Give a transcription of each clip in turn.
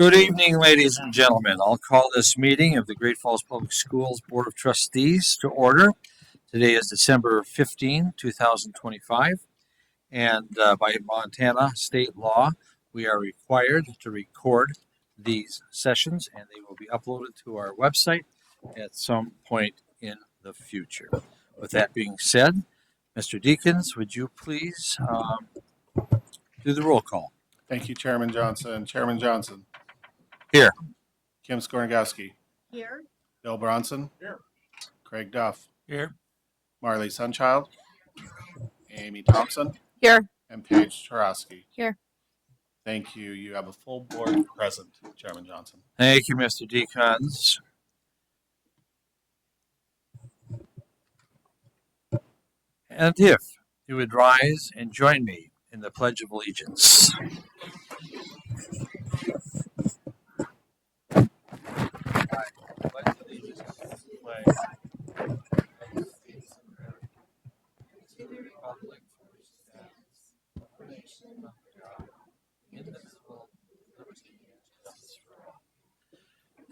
Good evening, ladies and gentlemen. I'll call this meeting of the Great Falls Public Schools Board of Trustees to order. Today is December 15, 2025, and by Montana state law, we are required to record these sessions, and they will be uploaded to our website at some point in the future. With that being said, Mr. Deakins, would you please do the roll call? Thank you, Chairman Johnson. Chairman Johnson. Here. Kim Skornagowski. Here. Bill Bronson. Here. Craig Duff. Here. Marley Sunchild. Amy Thompson. Here. And Paige Tarosky. Here. Thank you. You have a full board present, Chairman Johnson. Thank you, Mr. Deakins. And if you would rise and join me in the Pledge of Allegiance.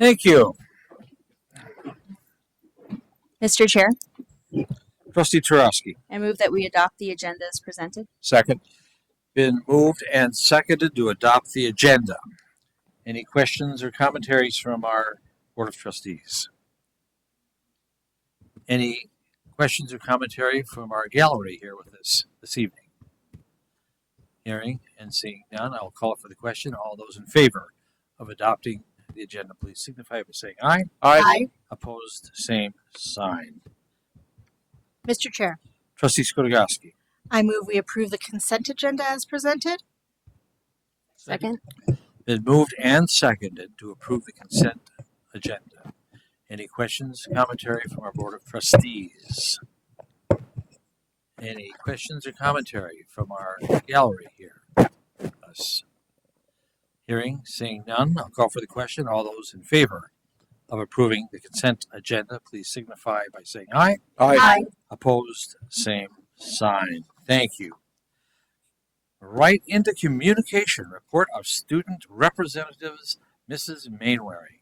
Thank you. Mr. Chair, Trustee Tarosky. I move that we adopt the agenda as presented. Second. Been moved and seconded to adopt the agenda. Any questions or commentaries from our Board of Trustees? Any questions or commentary from our gallery here with us this evening? Hearing and seeing none, I will call for the question. All those in favor of adopting the agenda, please signify by saying aye. Aye. Opposed, same sign. Mr. Chair, Trustee Skornagowski. I move we approve the consent agenda as presented. Second. Been moved and seconded to approve the consent agenda. Any questions, commentary from our Board of Trustees? Any questions or commentary from our gallery here with us? Hearing, seeing none, I'll call for the question. All those in favor of approving the consent agenda, please signify by saying aye. Aye. Opposed, same sign. Thank you. Right into communication. Report of student representatives, Mrs. Mainwaring.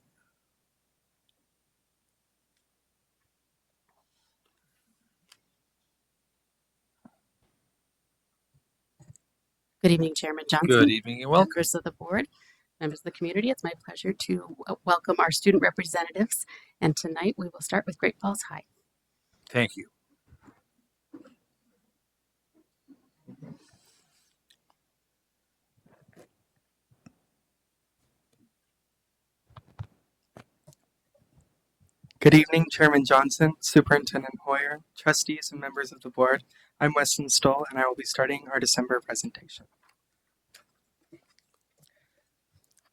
Good evening, Chairman Johnson. Good evening and welcome. Members of the board, members of the community. It's my pleasure to welcome our student representatives. And tonight we will start with Great Falls High. Thank you. Good evening, Chairman Johnson, Superintendent Hoyer, trustees, and members of the board. I'm Weston Stoll, and I will be starting our December presentation.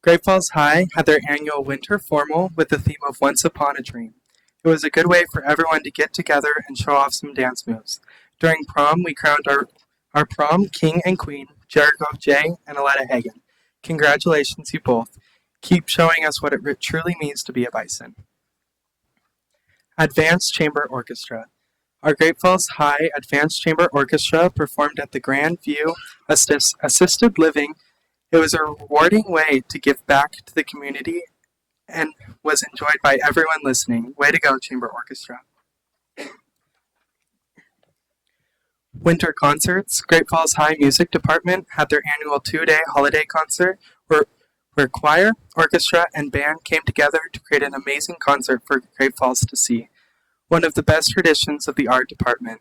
Great Falls High had their annual winter formal with the theme of Once Upon a Dream. It was a good way for everyone to get together and show off some dance moves. During prom, we crowned our prom king and queen, Jericho J. and Aletta Hagen. Congratulations, you both. Keep showing us what it truly means to be a bison. Advanced Chamber Orchestra. Our Great Falls High Advanced Chamber Orchestra performed at the Grand View Assisted Living. It was a rewarding way to give back to the community and was enjoyed by everyone listening. Way to go, Chamber Orchestra. Winter concerts. Great Falls High Music Department had their annual 2-day holiday concert where choir, orchestra, and band came together to create an amazing concert for Great Falls to see. One of the best traditions of the art department.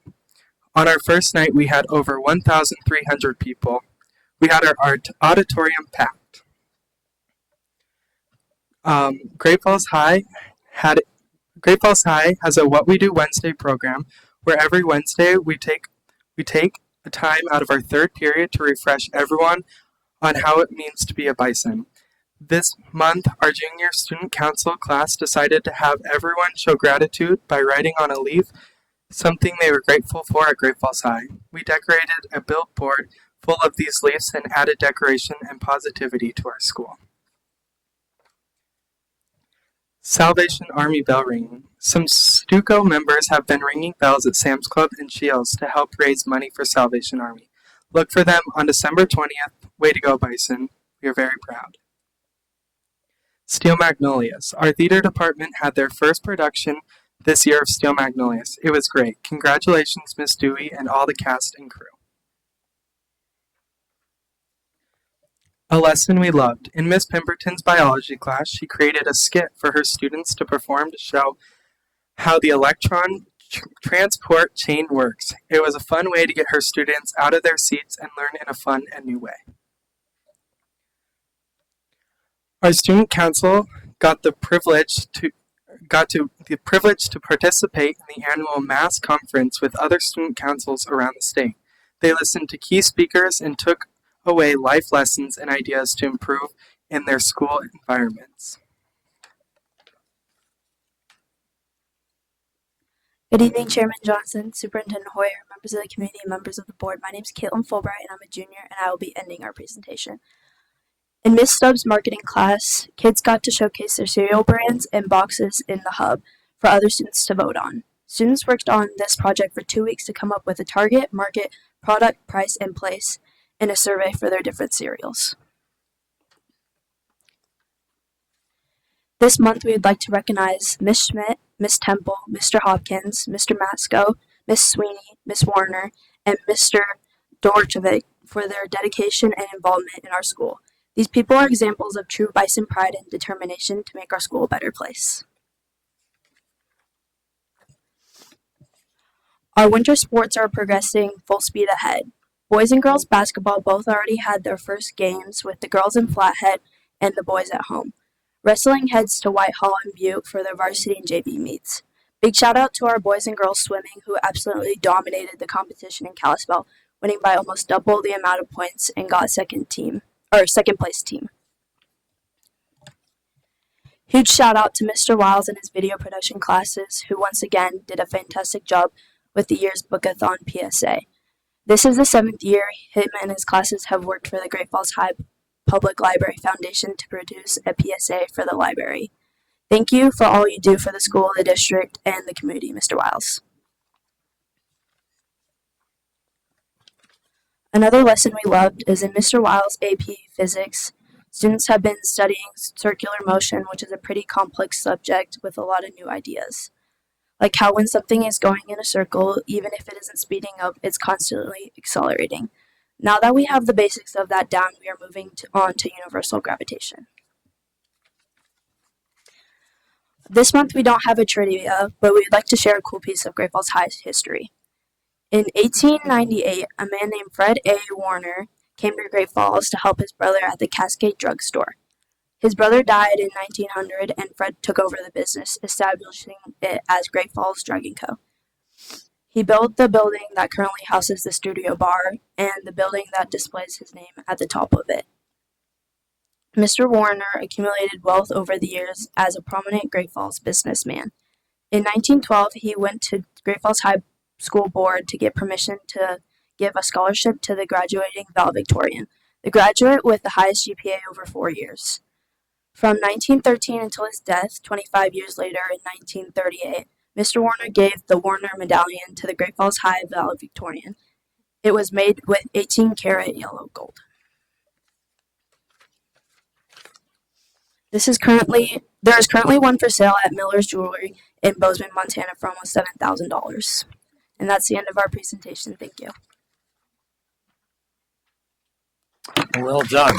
On our first night, we had over 1,300 people. We had our art auditorium packed. Great Falls High has a What We Do Wednesday program where every Wednesday we take a time out of our third period to refresh everyone on how it means to be a bison. This month, our junior student council class decided to have everyone show gratitude by writing on a leaf something they were grateful for at Great Falls High. We decorated a billboard full of these leaves and added decoration and positivity to our school. Salvation Army bell ringing. Some Stuco members have been ringing bells at Sam's Club and Shields to help raise money for Salvation Army. Look for them on December 20th. Way to go, Bison. We are very proud. Steel Magnolias. Our theater department had their first production this year of Steel Magnolias. It was great. Congratulations, Miss Dewey and all the cast and crew. A lesson we loved. In Miss Pemberton's biology class, she created a skit for her students to perform to show how the electron transport chain works. It was a fun way to get her students out of their seats and learn in a fun and new way. Our student council got the privilege to participate in the annual mass conference with other student councils around the state. They listened to key speakers and took away life lessons and ideas to improve in their school environments. Good evening, Chairman Johnson, Superintendent Hoyer, members of the community, and members of the board. My name is Caitlin Fulbright, and I'm a junior, and I will be ending our presentation. In Miss Stubbs' marketing class, kids got to showcase their cereal brands and boxes in the hub for other students to vote on. Students worked on this project for 2 weeks to come up with a target, market, product, price, and place in a survey for their different cereals. This month, we would like to recognize Miss Schmidt, Miss Temple, Mr. Hopkins, Mr. Masco, Miss Sweeney, Miss Warner, and Mr. Dorchovic for their dedication and involvement in our school. These people are examples of true Bison pride and determination to make our school a better place. Our winter sports are progressing full speed ahead. Boys and girls basketball both already had their first games, with the girls in Flathead and the boys at home. Wrestling heads to Whitehall and Butte for their varsity and JV meets. Big shout out to our boys and girls swimming, who absolutely dominated the competition in Kalispell, winning by almost double the amount of points and got second place team. Huge shout out to Mr. Wiles and his video production classes, who once again did a fantastic job with the year's Bookathon PSA. This is the 7th year him and his classes have worked for the Great Falls High Public Library Foundation to produce a PSA for the library. Thank you for all you do for the school, the district, and the community, Mr. Wiles. Another lesson we loved is in Mr. Wiles' AP Physics. Students have been studying circular motion, which is a pretty complex subject with a lot of new ideas. Like how when something is going in a circle, even if it isn't speeding up, it's constantly accelerating. Now that we have the basics of that down, we are moving on to universal gravitation. This month we don't have a trivia, but we'd like to share a cool piece of Great Falls High's history. In 1898, a man named Fred A. Warner came to Great Falls to help his brother at the Cascade Drug Store. His brother died in 1900, and Fred took over the business, establishing it as Great Falls Drug & Co. He built the building that currently houses the studio bar and the building that displays his name at the top of it. Mr. Warner accumulated wealth over the years as a prominent Great Falls businessman. In 1912, he went to Great Falls High School Board to get permission to give a scholarship to the graduating valedictorian, the graduate with the highest GPA over 4 years. From 1913 until his death, 25 years later in 1938, Mr. Warner gave the Warner Medallion to the Great Falls High valedictorian. It was made with 18-karat yellow gold. There is currently one for sale at Miller's Jewelry in Bozeman, Montana for almost $7,000. And that's the end of our presentation. Thank you. Well done.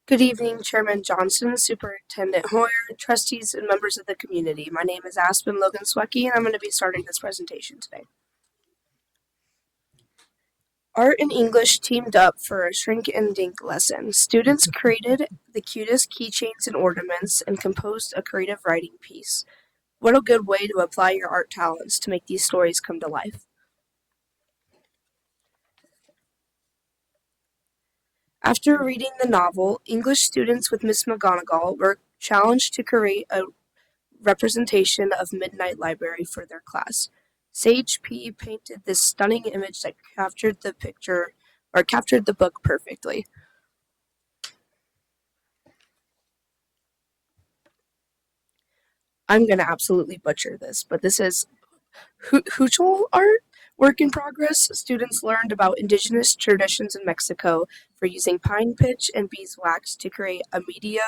Good evening, Chairman Johnson, Superintendent Hoyer, trustees, and members of the community. My name is Aspen Logan Swecky, and I'm going to be starting this presentation today. Art and English teamed up for a shrink and dink lesson. Students created the cutest keychains and ornaments and composed a creative writing piece. What a good way to apply your art talents to make these stories come to life. After reading the novel, English students with Miss McGonagall were challenged to create a representation of Midnight Library for their class. Sage P. painted this stunning image that captured the book perfectly. I'm going to absolutely butcher this, but this is Huchel art. Work in progress. Students learned about indigenous traditions in Mexico for using pine pitch and beeswax to create a media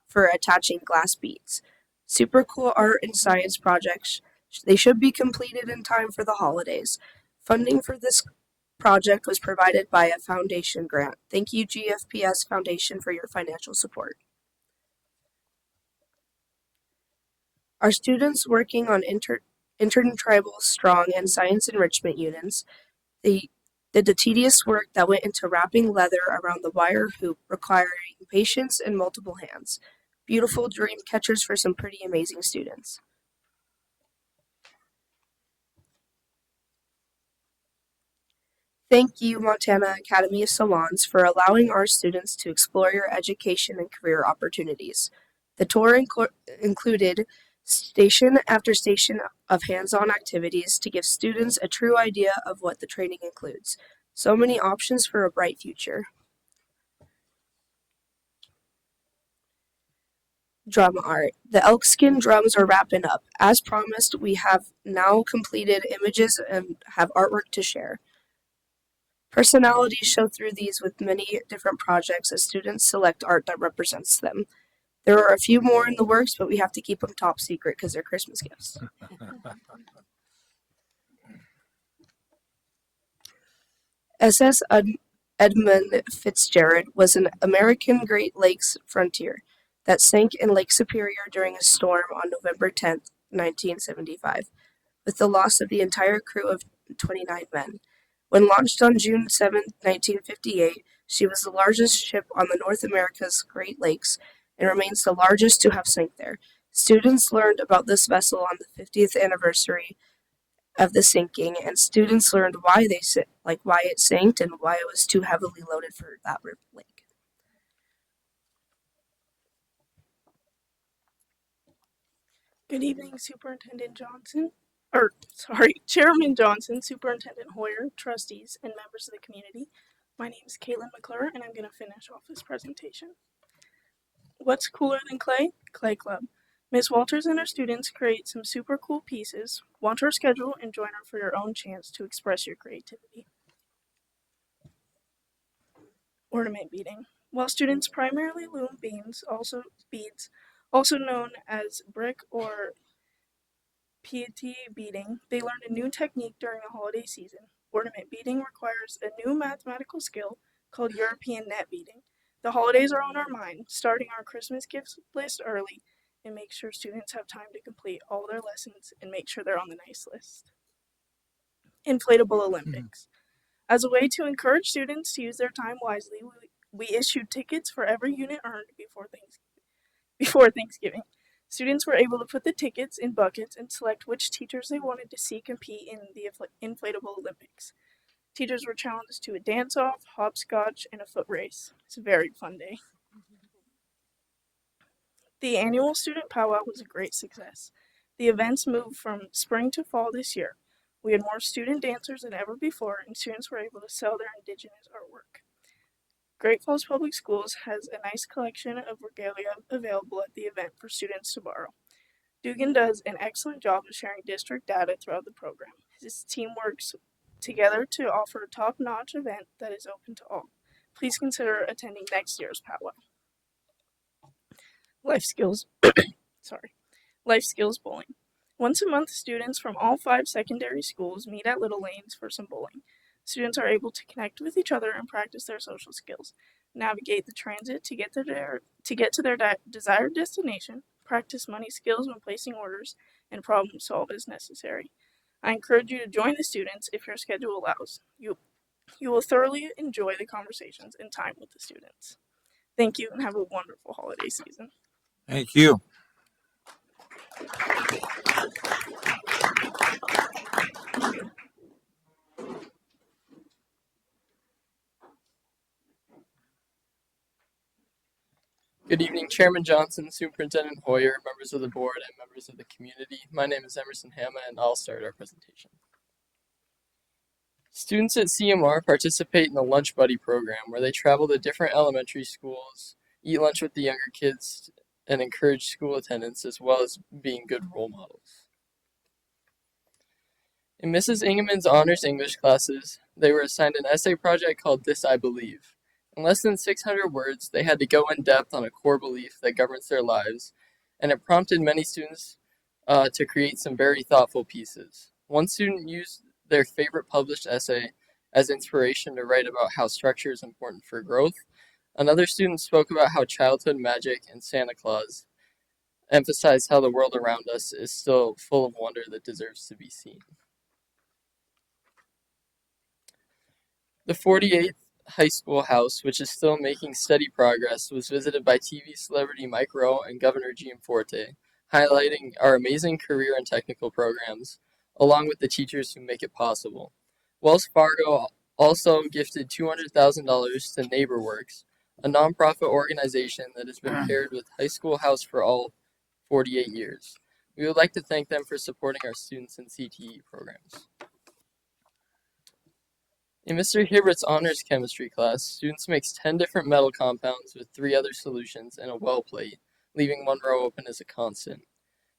for attaching glass beads. Super cool art and science projects. They should be completed in time for the holidays. Funding for this project was provided by a foundation grant. Thank you, GFPS Foundation, for your financial support. Our students working on intertribal strong and science enrichment units, they did the tedious work that went into wrapping leather around the wire hoop, requiring patience and multiple hands. Beautiful dream catchers for some pretty amazing students. Thank you, Montana Academy of Salons, for allowing our students to explore your education and career opportunities. The tour included station after station of hands-on activities to give students a true idea of what the training includes. So many options for a bright future. Drum art. The elkskin drums are wrapping up. As promised, we have now completed images and have artwork to share. Personalities show through these with many different projects as students select art that represents them. There are a few more in the works, but we have to keep them top secret because they're Christmas gifts. SS Edmund Fitzgerald was an American Great Lakes frontier that sank in Lake Superior during a storm on November 10th, 1975, with the loss of the entire crew of 29 men. When launched on June 7, 1958, she was the largest ship on the North America's Great Lakes and remains the largest to have sunk there. Students learned about this vessel on the 50th anniversary of the sinking, and students learned why it sank and why it was too heavily loaded for that lake. Good evening, Chairman Johnson, Superintendent Hoyer, trustees, and members of the community. My name is Caitlin McClure, and I'm going to finish off this presentation. What's cooler than clay? Clay Club. Ms. Walters and her students create some super cool pieces. Want her schedule and join her for your own chance to express your creativity. Ornament beading. While students primarily loom beads, also known as brick or piety beading, they learned a new technique during the holiday season. Ornament beading requires a new mathematical skill called European net beading. The holidays are on our mind, starting our Christmas gifts list early and make sure students have time to complete all their lessons and make sure they're on the nice list. Inflatable Olympics. As a way to encourage students to use their time wisely, we issued tickets for every unit earned before Thanksgiving. Students were able to put the tickets in buckets and select which teachers they wanted to see compete in the Inflatable Olympics. Teachers were challenged to a dance-off, hopscotch, and a foot race. It's a very fun day. The annual student powwow was a great success. The events moved from spring to fall this year. We had more student dancers than ever before, and students were able to sell their indigenous artwork. Great Falls Public Schools has a nice collection of regalia available at the event for students to borrow. Dugan does an excellent job of sharing district data throughout the program. His team works together to offer a top-notch event that is open to all. Please consider attending next year's powwow. Life skills bowling. Once a month, students from all 5 secondary schools meet at Little Lanes for some bowling. Students are able to connect with each other and practice their social skills, navigate the transit to get to their desired destination, practice money skills when placing orders, and problem solve as necessary. I encourage you to join the students if your schedule allows. You will thoroughly enjoy the conversations and time with the students. Thank you and have a wonderful holiday season. Thank you. Good evening, Chairman Johnson, Superintendent Hoyer, members of the board, and members of the community. My name is Emerson Hama, and I'll start our presentation. Students at CMR participate in the Lunch Buddy program, where they travel to different elementary schools, eat lunch with the younger kids, and encourage school attendance as well as being good role models. In Mrs. Ingeman's honors English classes, they were assigned an essay project called This I Believe. In less than 600 words, they had to go in depth on a core belief that governs their lives, and it prompted many students to create some very thoughtful pieces. One student used their favorite published essay as inspiration to write about how structure is important for growth. Another student spoke about how childhood magic and Santa Claus emphasized how the world around us is still full of wonder that deserves to be seen. The 48th high school house, which is still making steady progress, was visited by TV celebrity Mike Rowe and Governor Gianforte, highlighting our amazing career and technical programs, along with the teachers who make it possible. Wells Fargo also gifted $200,000 to NeighborWorks, a nonprofit organization that has been paired with High School House for All 48 years. We would like to thank them for supporting our students in CTE programs. In Mr. Hibbert's honors chemistry class, students mix 10 different metal compounds with 3 other solutions in a well plate, leaving one row open as a constant.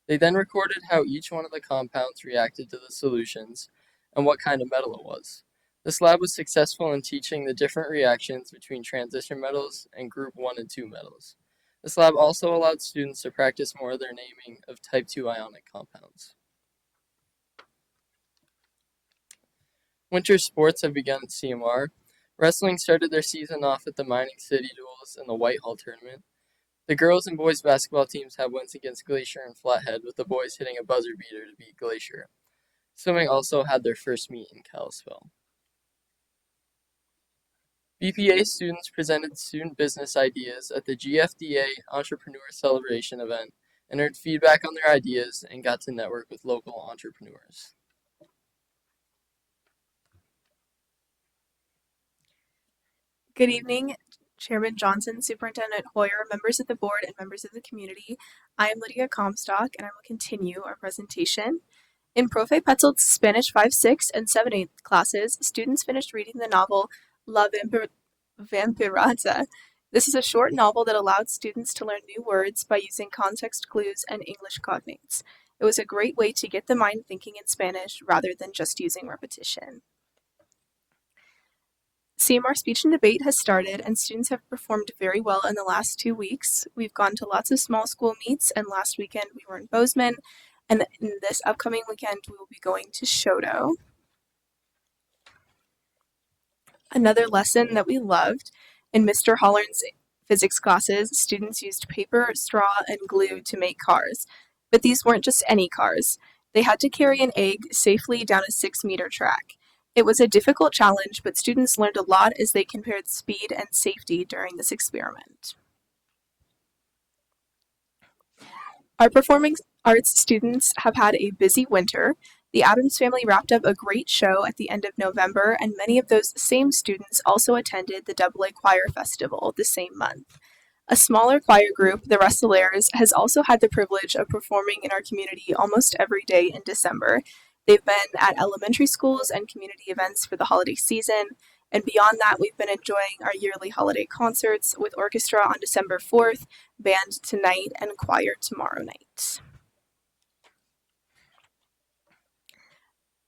They then recorded how each one of the compounds reacted to the solutions and what kind of metal it was. This lab was successful in teaching the different reactions between transition metals and group 1 and 2 metals. This lab also allowed students to practice more of their naming of type 2 ionic compounds. Winter sports have begun at CMR. Wrestling started their season off at the Mining City Duels and the Whitehall tournament. The girls and boys basketball teams had wins against Glacier and Flathead, with the boys hitting a buzzer beater to beat Glacier. Swimming also had their first meet in Kalispell. BPA students presented student business ideas at the GFDA Entrepreneur Celebration event and heard feedback on their ideas and got to network with local entrepreneurs. Good evening, Chairman Johnson, Superintendent Hoyer, members of the board, and members of the community. I am Lydia Comstock, and I will continue our presentation. In Profe Petzold's Spanish 5, 6, and 7, 8 classes, students finished reading the novel La Vampirata. This is a short novel that allowed students to learn new words by using context clues and English cognates. It was a great way to get the mind thinking in Spanish rather than just using repetition. CMR Speech and Debate has started, and students have performed very well in the last 2 weeks. We've gone to lots of small school meets, and last weekend we were in Bozeman, and in this upcoming weekend we will be going to Shodo. Another lesson that we loved in Mr. Holland's physics classes, students used paper, straw, and glue to make cars. But these weren't just any cars. They had to carry an egg safely down a 6-meter track. It was a difficult challenge, but students learned a lot as they compared speed and safety during this experiment. Our performing arts students have had a busy winter. The Addams family wrapped up a great show at the end of November, and many of those same students also attended the AA Choir Festival the same month. A smaller choir group, the Rustelaires, has also had the privilege of performing in our community almost every day in December. They've been at elementary schools and community events for the holiday season, and beyond that, we've been enjoying our yearly holiday concerts with orchestra on December 4th, band tonight, and choir tomorrow night.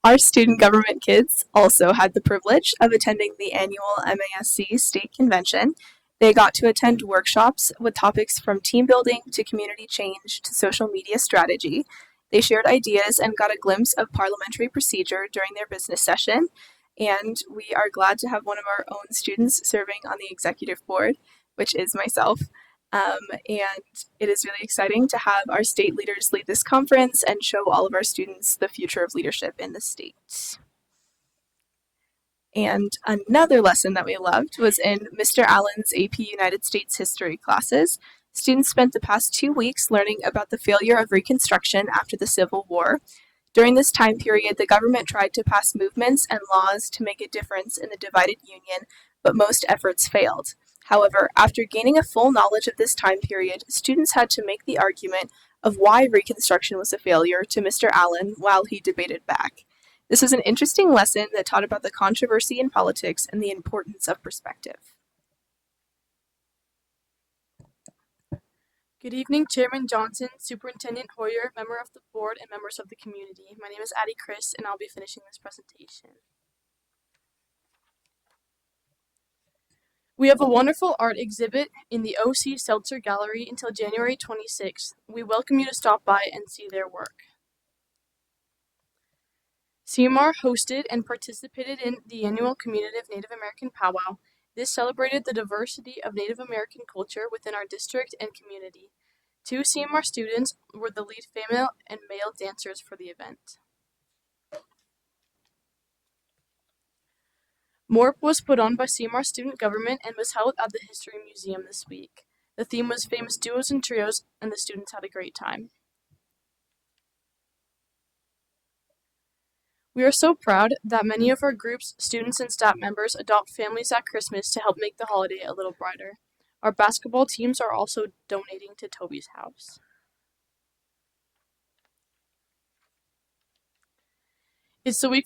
Our student government kids also had the privilege of attending the annual MASC State Convention. They got to attend workshops with topics from team building to community change to social media strategy. They shared ideas and got a glimpse of parliamentary procedure during their business session, and we are glad to have one of our own students serving on the executive board, which is myself. And it is really exciting to have our state leaders lead this conference and show all of our students the future of leadership in the state. And another lesson that we loved was in Mr. Allen's AP United States History classes. Students spent the past 2 weeks learning about the failure of Reconstruction after the Civil War. During this time period, the government tried to pass movements and laws to make a difference in the divided Union, but most efforts failed. However, after gaining a full knowledge of this time period, students had to make the argument of why Reconstruction was a failure to Mr. Allen while he debated back. This was an interesting lesson that taught about the controversy in politics and the importance of perspective. Good evening, Chairman Johnson, Superintendent Hoyer, member of the board, and members of the community. My name is Addie Chris, and I'll be finishing this presentation. We have a wonderful art exhibit in the OC Seltzer Gallery until January 26th. We welcome you to stop by and see their work. CMR hosted and participated in the annual Commemorative Native American Powwow. This celebrated the diversity of Native American culture within our district and community. 2 CMR students were the lead female and male dancers for the event. MORP was put on by CMR Student Government and was held at the History Museum this week. The theme was famous duos and trios, and the students had a great time. We are so proud that many of our group's students and staff members adopt families at Christmas to help make the holiday a little brighter. Our basketball teams are also donating to Toby's house. It's the week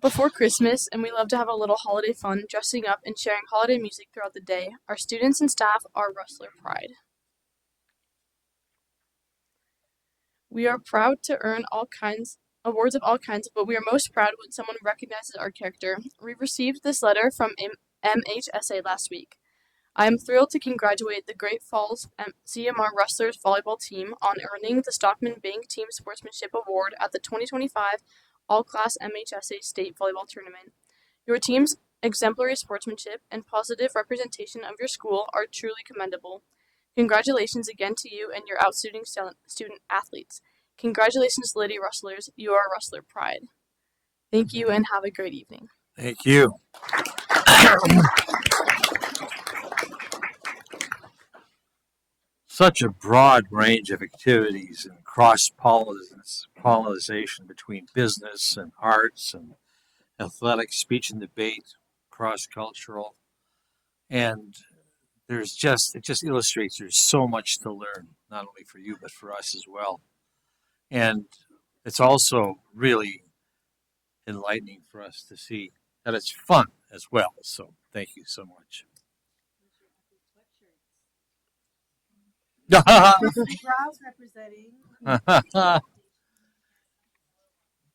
before Christmas, and we love to have a little holiday fun, dressing up and sharing holiday music throughout the day. Our students and staff are Rustler pride. We are proud to earn awards of all kinds, but we are most proud when someone recognizes our character. We received this letter from MHSA last week. I am thrilled to congratulate the Great Falls CMR Rustlers volleyball team on earning the Stockman Bank Team Sportsmanship Award at the 2025 All-Class MHSA State Volleyball Tournament. Your team's exemplary sportsmanship and positive representation of your school are truly commendable. Congratulations again to you and your outstanding student athletes. Congratulations, Lady Rustlers. You are Rustler pride. Thank you and have a great evening. Thank you. Such a broad range of activities and cross-pollination between business and arts and athletics, speech and debate, cross-cultural. And it just illustrates there's so much to learn, not only for you, but for us as well. And it's also really enlightening for us to see that it's fun as well. So thank you so much.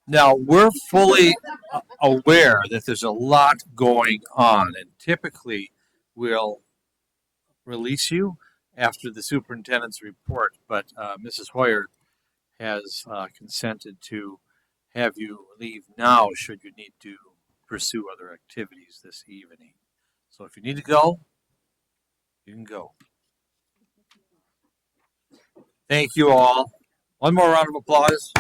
Now, we're fully aware that there's a lot going on, and typically we'll release you after the superintendent's report, but Mrs. Hoyer has consented to have you leave now should you need to pursue other activities this evening. So if you need to go, you can go. Thank you all. One more round of applause.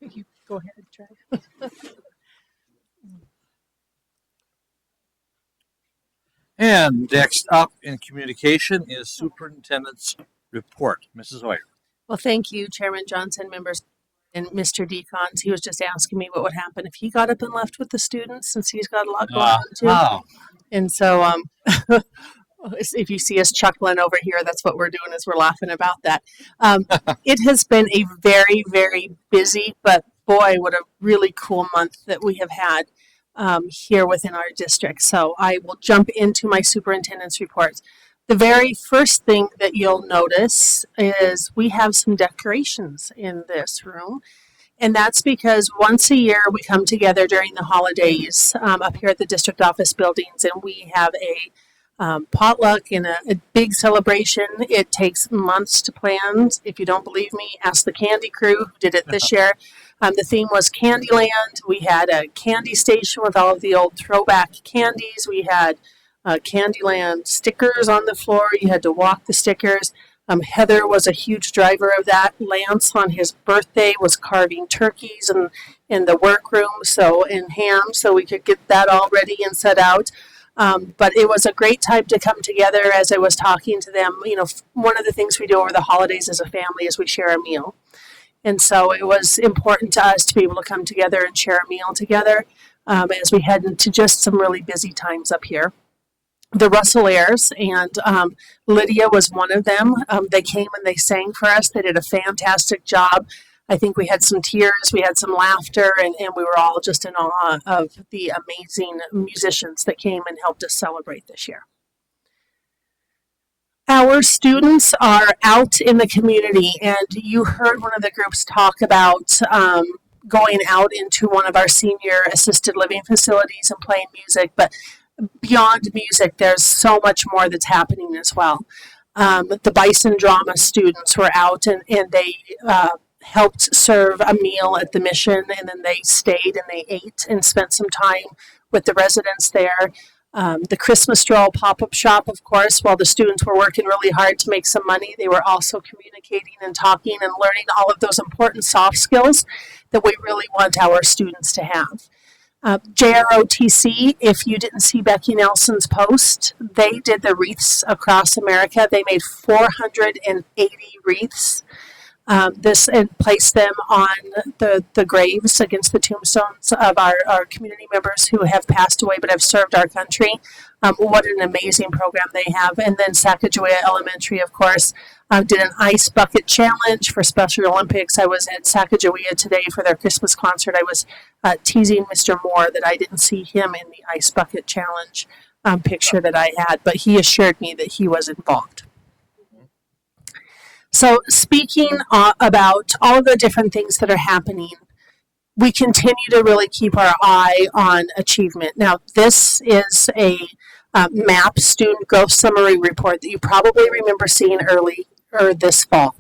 You go ahead and try. And next up in communication is Superintendent's report. Mrs. Hoyer. Well, thank you, Chairman Johnson, members, and Mr. Decons. He was just asking me what would happen if he got up and left with the students, since he's got a lot going on too. Wow. And so, if you see us chuckling over here, that's what we're doing, is we're laughing about that. It has been a very, very busy, but boy, what a really cool month that we have had here within our district. So I will jump into my superintendent's reports. The very first thing that you'll notice is we have some decorations in this room. And that's because once a year we come together during the holidays up here at the district office buildings, and we have a potluck and a big celebration. It takes months to plan. If you don't believe me, ask the Candy crew who did it this year. The theme was Candyland. We had a candy station with all of the old throwback candies. We had Candyland stickers on the floor. You had to walk the stickers. Heather was a huge driver of that. Lance, on his birthday, was carving turkeys in the workroom, and ham, so we could get that all ready and set out. But it was a great time to come together. As I was talking to them, one of the things we do over the holidays as a family is we share a meal. And so it was important to us to be able to come together and share a meal together as we head into just some really busy times up here. The Rustlers, and Lydia was one of them. They came and they sang for us. They did a fantastic job. I think we had some tears, we had some laughter, and we were all just in awe of the amazing musicians that came and helped us celebrate this year. Our students are out in the community, and you heard one of the groups talk about going out into one of our senior assisted living facilities and playing music, but beyond music, there's so much more that's happening as well. The Bison Drama students were out and they helped serve a meal at the mission, and then they stayed and they ate and spent some time with the residents there. The Christmas Stroll pop-up shop, of course, while the students were working really hard to make some money, they were also communicating and talking and learning all of those important soft skills that we really want our students to have. JROTC, if you didn't see Becky Nelson's post, they did the wreaths across America. They made 480 wreaths. This and placed them on the graves against the tombstones of our community members who have passed away but have served our country. What an amazing program they have. And then Sacagawea Elementary, of course, did an ice bucket challenge for Special Olympics. I was at Sacagawea today for their Christmas concert. I was teasing Mr. Moore that I didn't see him in the ice bucket challenge picture that I had, but he assured me that he was involved. So speaking about all the different things that are happening, we continue to really keep our eye on achievement. Now, this is a MAP student growth summary report that you probably remember seeing earlier this fall.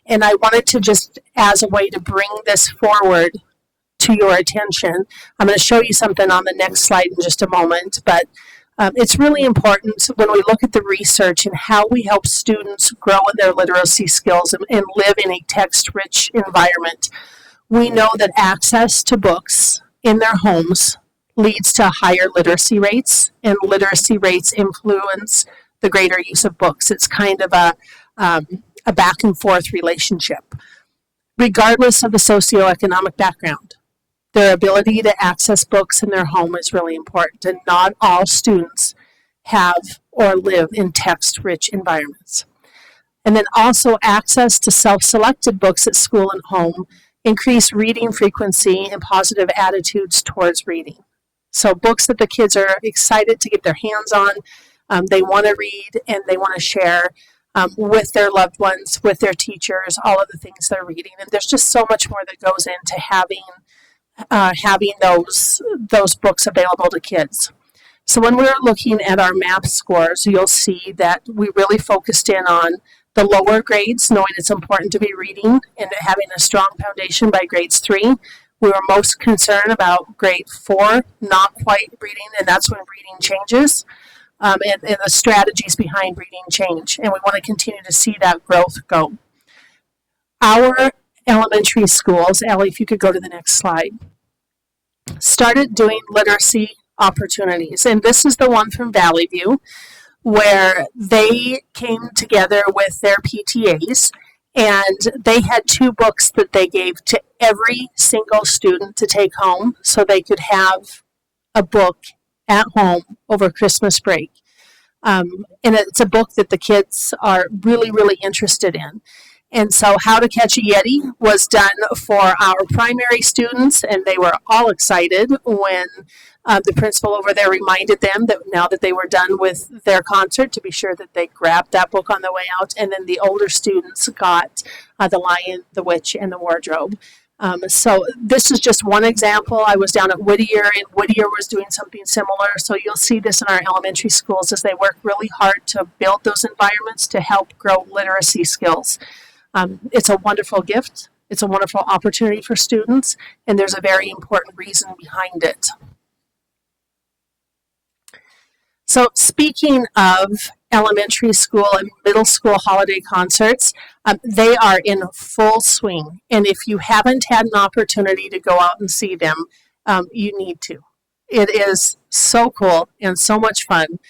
And I wanted to just, as a way to bring this forward to your attention, I'm going to show you something on the next slide in just a moment, but it's really important when we look at the research and how we help students grow in their literacy skills and live in a text-rich environment. We know that access to books in their homes leads to higher literacy rates, and literacy rates influence the greater use of books. It's kind of a back and forth relationship, regardless of the socioeconomic background. Their ability to access books in their home is really important, and not all students have or live in text-rich environments. And then also access to self-selected books at school and home increase reading frequency and positive attitudes towards reading. So books that the kids are excited to get their hands on, they want to read and they want to share with their loved ones, with their teachers, all of the things they're reading. And there's just so much more that goes into having those books available to kids. So when we're looking at our MAP scores, you'll see that we really focused in on the lower grades, knowing it's important to be reading and having a strong foundation by grades 3. We were most concerned about grade 4, not quite reading, and that's when reading changes, and the strategies behind reading change. And we want to continue to see that growth go. Our elementary schools, Ellie, if you could go to the next slide, started doing literacy opportunities. And this is the one from Valley View, where they came together with their PTAs, and they had 2 books that they gave to every single student to take home so they could have a book at home over Christmas break. And it's a book that the kids are really, really interested in. And so How to Catch a Yeti was done for our primary students, and they were all excited when the principal over there reminded them that now that they were done with their concert, to be sure that they grabbed that book on the way out. And then the older students got The Lion, the Witch, and the Wardrobe. So this is just one example. I was down at Whittier, and Whittier was doing something similar. So you'll see this in our elementary schools as they work really hard to build those environments to help grow literacy skills. It's a wonderful gift. It's a wonderful opportunity for students, and there's a very important reason behind it. So speaking of elementary school and middle school holiday concerts, they are in full swing. And if you haven't had an opportunity to go out and see them, you need to. It is so cool and so much fun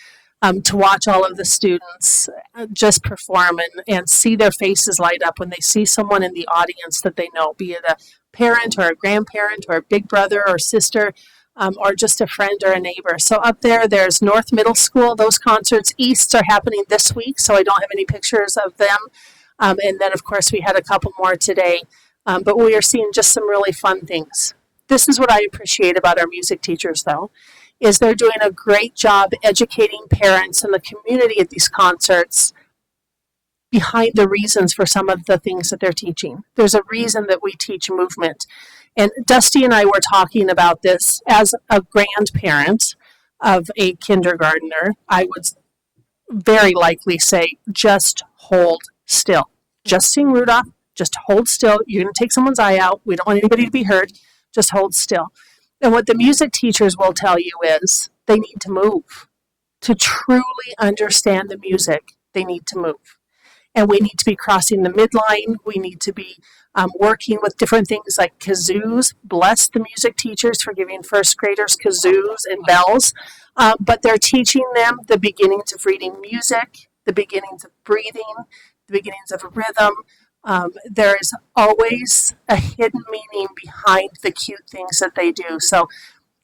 to watch all of the students just perform and see their faces light up when they see someone in the audience that they know, be it a parent or a grandparent or a big brother or sister, or just a friend or a neighbor. So up there's North Middle School. Those concerts, Easts, are happening this week, so I don't have any pictures of them. And then, of course, we had a couple more today. but we are seeing just some really fun things. This is what I appreciate about our music teachers, though, is they're doing a great job educating parents and the community at these concerts behind the reasons for some of the things that they're teaching. There's a reason that we teach movement. And Dusty and I were talking about this as a grandparent of a kindergartner. I would very likely say, just hold still. Just sing Rudolph, just hold still. You're going to take someone's eye out. We don't want anybody to be hurt. Just hold still. And what the music teachers will tell you is they need to move. To truly understand the music, they need to move. And we need to be crossing the midline. We need to be working with different things like kazoos. Bless the music teachers for giving first graders kazoos and bells. But they're teaching them the beginnings of reading music, the beginnings of breathing, the beginnings of a rhythm. There is always a hidden meaning behind the cute things that they do. So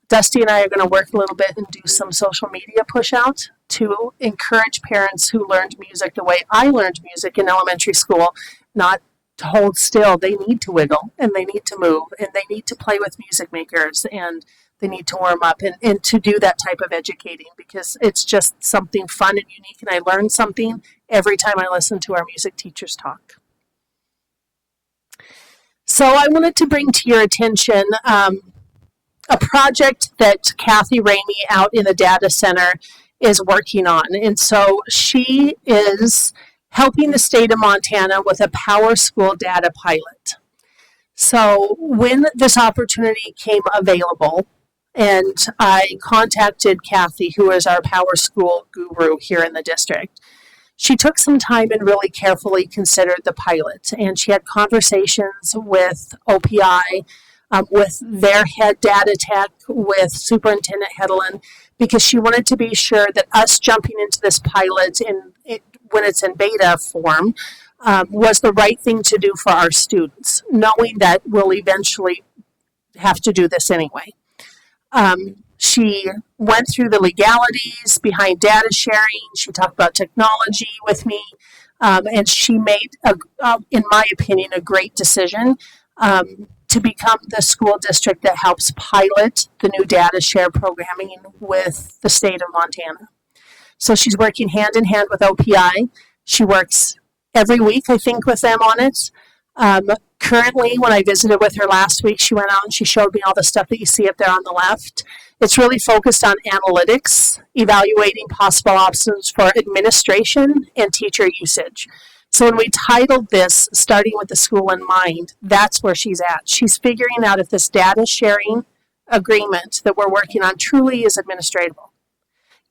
Dusty and I are going to work a little bit and do some social media push out to encourage parents who learned music the way I learned music in elementary school, not to hold still. They need to wiggle and they need to move and they need to play with music makers and they need to warm up and to do that type of educating because it's just something fun and unique and I learn something every time I listen to our music teachers talk. So I wanted to bring to your attention a project that Kathy Ramey out in the data center is working on. And so she is helping the state of Montana with a Power School data pilot. So when this opportunity came available, and I contacted Kathy, who is our Power School guru here in the district, she took some time and really carefully considered the pilot. And she had conversations with OPI, with their head data tech, with Superintendent Hedlund, because she wanted to be sure that us jumping into this pilot when it's in beta form was the right thing to do for our students, knowing that we'll eventually have to do this anyway. She went through the legalities behind data sharing. She talked about technology with me, and she made, in my opinion, a great decision to become the school district that helps pilot the new data share programming with the state of Montana. So she's working hand in hand with OPI. She works every week, I think, with them on it. Currently, when I visited with her last week, she went out and she showed me all the stuff that you see up there on the left. It's really focused on analytics, evaluating possible options for administration and teacher usage. So when we titled this, Starting with the School in Mind, that's where she's at. She's figuring out if this data sharing agreement that we're working on truly is administratable.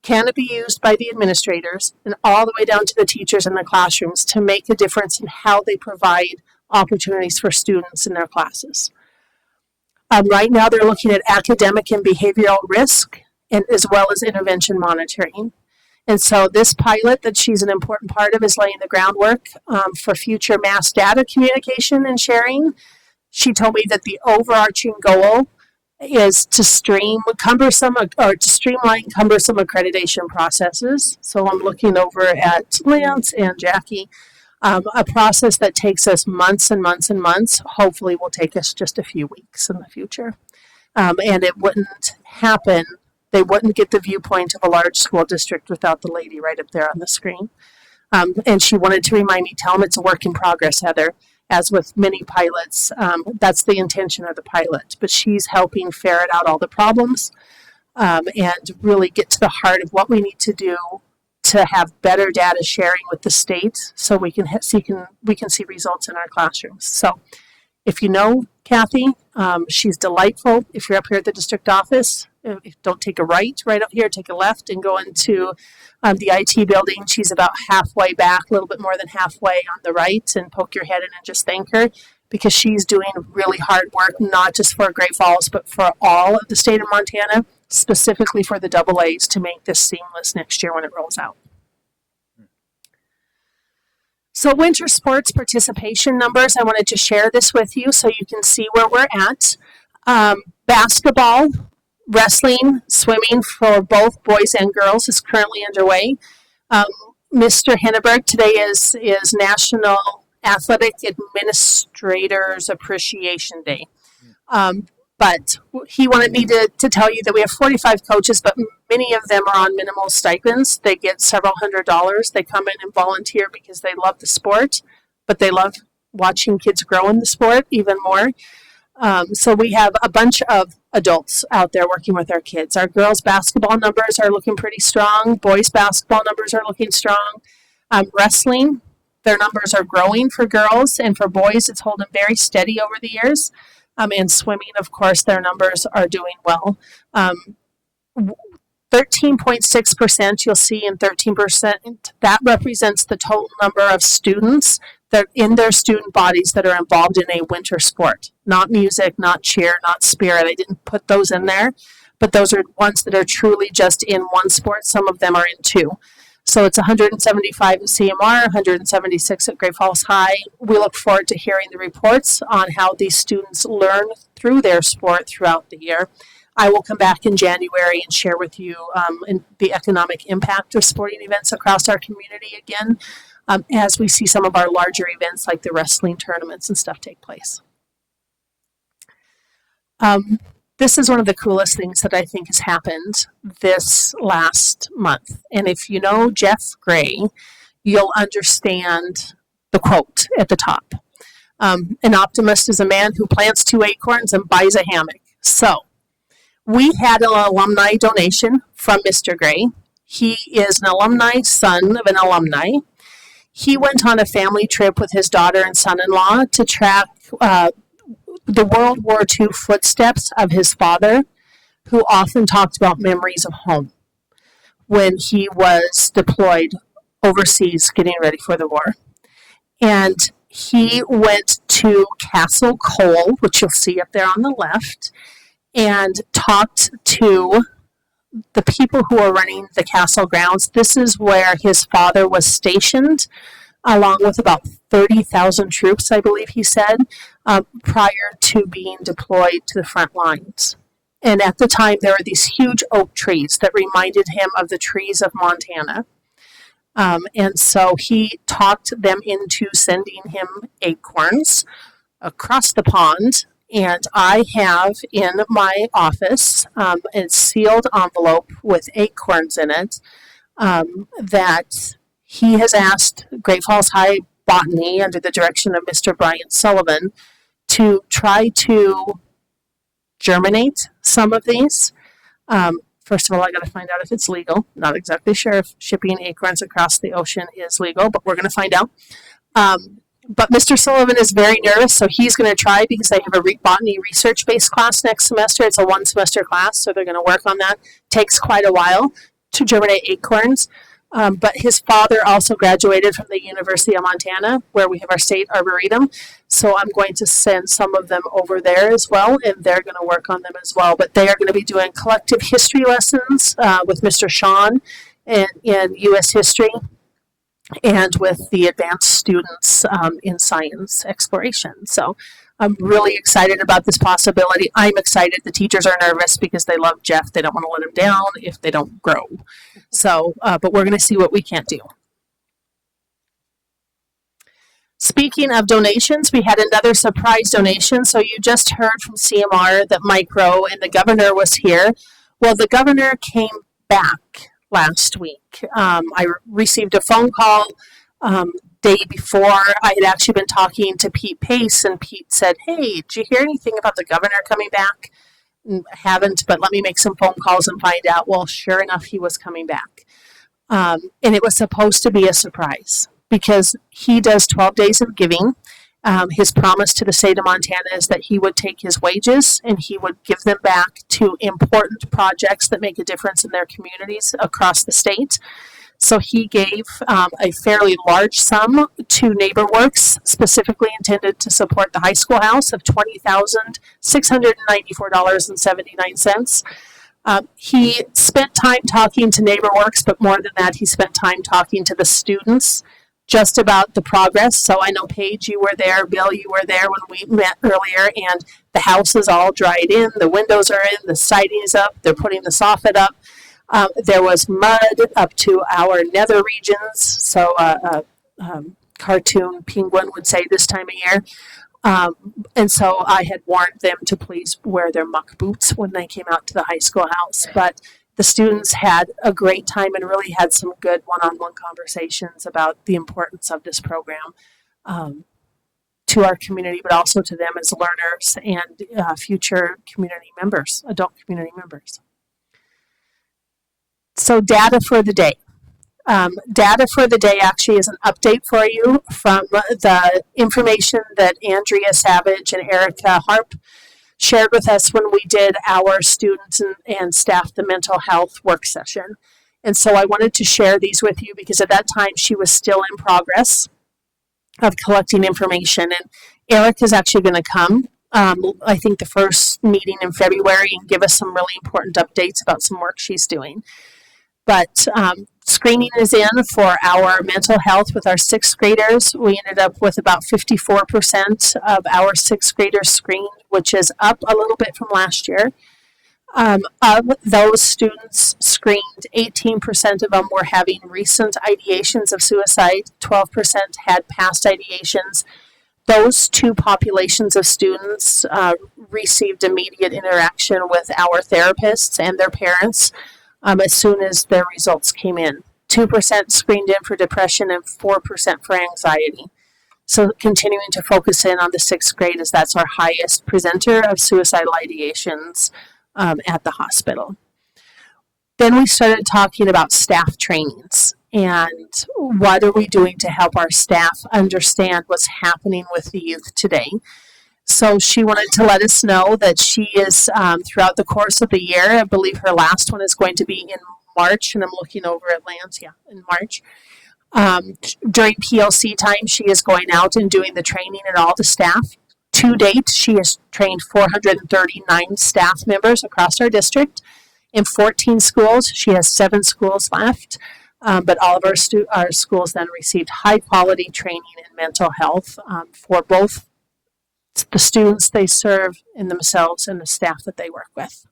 Can it be used by the administrators and all the way down to the teachers in the classrooms to make a difference in how they provide opportunities for students in their classes? Right now, they're looking at academic and behavioral risk, and as well as intervention monitoring. And so this pilot that she's an important part of is laying the groundwork for future mass data communication and sharing. She told me that the overarching goal is to streamline cumbersome accreditation processes. So I'm looking over at Lance and Jackie. A process that takes us months and months and months, hopefully will take us just a few weeks in the future. And it wouldn't happen, they wouldn't get the viewpoint of a large school district without the lady right up there on the screen. And she wanted to remind me, tell them it's a work in progress, Heather. As with many pilots, that's the intention of the pilot. But she's helping ferret out all the problems and really get to the heart of what we need to do to have better data sharing with the state so we can see results in our classrooms. So if you know Kathy, she's delightful. If you're up here at the district office, don't take a right up here, take a left and go into the IT building. She's about halfway back, a little bit more than halfway on the right, and poke your head in and just thank her because she's doing really hard work, not just for Great Falls, but for all of the state of Montana, specifically for the AA's to make this seamless next year when it rolls out. So winter sports participation numbers, I wanted to share this with you so you can see where we're at. Basketball, wrestling, swimming for both boys and girls is currently underway. Mr. Henneberg, today is National Athletic Administrators Appreciation Day. But he wanted me to tell you that we have 45 coaches, but many of them are on minimal stipends. They get several $100s. They come in and volunteer because they love the sport, but they love watching kids grow in the sport even more. So we have a bunch of adults out there working with our kids. Our girls' basketball numbers are looking pretty strong. Boys' basketball numbers are looking strong. Wrestling, their numbers are growing for girls, and for boys, it's holding very steady over the years. And swimming, of course, their numbers are doing well. 13.6% you'll see in 13%, that represents the total number of students that in their student bodies that are involved in a winter sport. Not music, not cheer, not spirit. I didn't put those in there, but those are ones that are truly just in one sport. Some of them are in two. So it's 175 at CMR, 176 at Great Falls High. We look forward to hearing the reports on how these students learn through their sport throughout the year. I will come back in January and share with you the economic impact of sporting events across our community again, as we see some of our larger events like the wrestling tournaments and stuff take place. This is one of the coolest things that I think has happened this last month. And if you know Jeff Gray, you'll understand the quote at the top. An optimist is a man who plants 2 acorns and buys a hammock. So we had an alumni donation from Mr. Gray. He is an alumni, son of an alumni. He went on a family trip with his daughter and son-in-law to track the World War II footsteps of his father, who often talked about memories of home when he was deployed overseas getting ready for the war. And he went to Castle Cole, which you'll see up there on the left, and talked to the people who are running the castle grounds. This is where his father was stationed, along with about 30,000 troops, I believe he said, prior to being deployed to the front lines. And at the time, there were these huge oak trees that reminded him of the trees of Montana. And so he talked them into sending him acorns across the pond. And I have in my office a sealed envelope with acorns in it that he has asked Great Falls High Botany, under the direction of Mr. Brian Sullivan, to try to germinate some of these. First of all, I got to find out if it's legal. Not exactly sure if shipping acorns across the ocean is legal, but we're going to find out. But Mr. Sullivan is very nervous, so he's going to try because they have a botany research-based class next semester. It's a one-semester class, so they're going to work on that. Takes quite a while to germinate acorns. But his father also graduated from the University of Montana, where we have our state arboretum. So I'm going to send some of them over there as well, and they're going to work on them as well. But they are going to be doing collective history lessons with Mr. Sean in U.S. history, and with the advanced students in science exploration. So I'm really excited about this possibility. I'm excited. The teachers are nervous because they love Jeff. They don't want to let him down if they don't grow. So, but we're going to see what we can do. Speaking of donations, we had another surprise donation. So you just heard from CMR that Mike Rowe and the governor was here. Well, the governor came back last week. I received a phone call day before. I had actually been talking to Pete Pace, and Pete said, "Hey, did you hear anything about the governor coming back?" Haven't, but let me make some phone calls and find out. Well, sure enough, he was coming back. And it was supposed to be a surprise because he does 12 days of giving. His promise to the state of Montana is that he would take his wages and he would give them back to important projects that make a difference in their communities across the state. So he gave a fairly large sum to NeighborWorks, specifically intended to support the high school house, of $20,694.79. He spent time talking to NeighborWorks, but more than that, he spent time talking to the students just about the progress. So I know, Paige, you were there, Bill, you were there when we met earlier, and the house is all dried in, the windows are in, the siding is up, they're putting the soffit up. There was mud up to our nether regions, so cartoon penguin would say this time of year. And so I had warned them to please wear their muck boots when they came out to the high school house. But the students had a great time and really had some good one-on-one conversations about the importance of this program to our community, but also to them as learners and future community members, adult community members. So data for the day. Data for the day actually is an update for you from the information that Andrea Savage and Erica Harp shared with us when we did our students and staff the mental health work session. And so I wanted to share these with you because at that time she was still in progress of collecting information. And Eric is actually going to come, I think the first meeting in February, and give us some really important updates about some work she's doing. But screening is in for our mental health with our sixth graders. We ended up with about 54% of our sixth graders screened, which is up a little bit from last year. Of those students screened, 18% of them were having recent ideations of suicide, 12% had past ideations. Those two populations of students received immediate interaction with our therapists and their parents as soon as their results came in. 2% screened in for depression and 4% for anxiety. So continuing to focus in on the sixth grade as that's our highest presenter of suicidal ideations at the hospital. Then we started talking about staff trainings and what are we doing to help our staff understand what's happening with the youth today. So she wanted to let us know that she is throughout the course of the year, I believe her last one is going to be in March, and I'm looking over at Lance, in March. During PLC time, she is going out and doing the training and all the staff. To date, she has trained 439 staff members across our district in 14 schools. She has 7 schools left, but all of our schools then received high quality training in mental health for both the students they serve and themselves and the staff that they work with.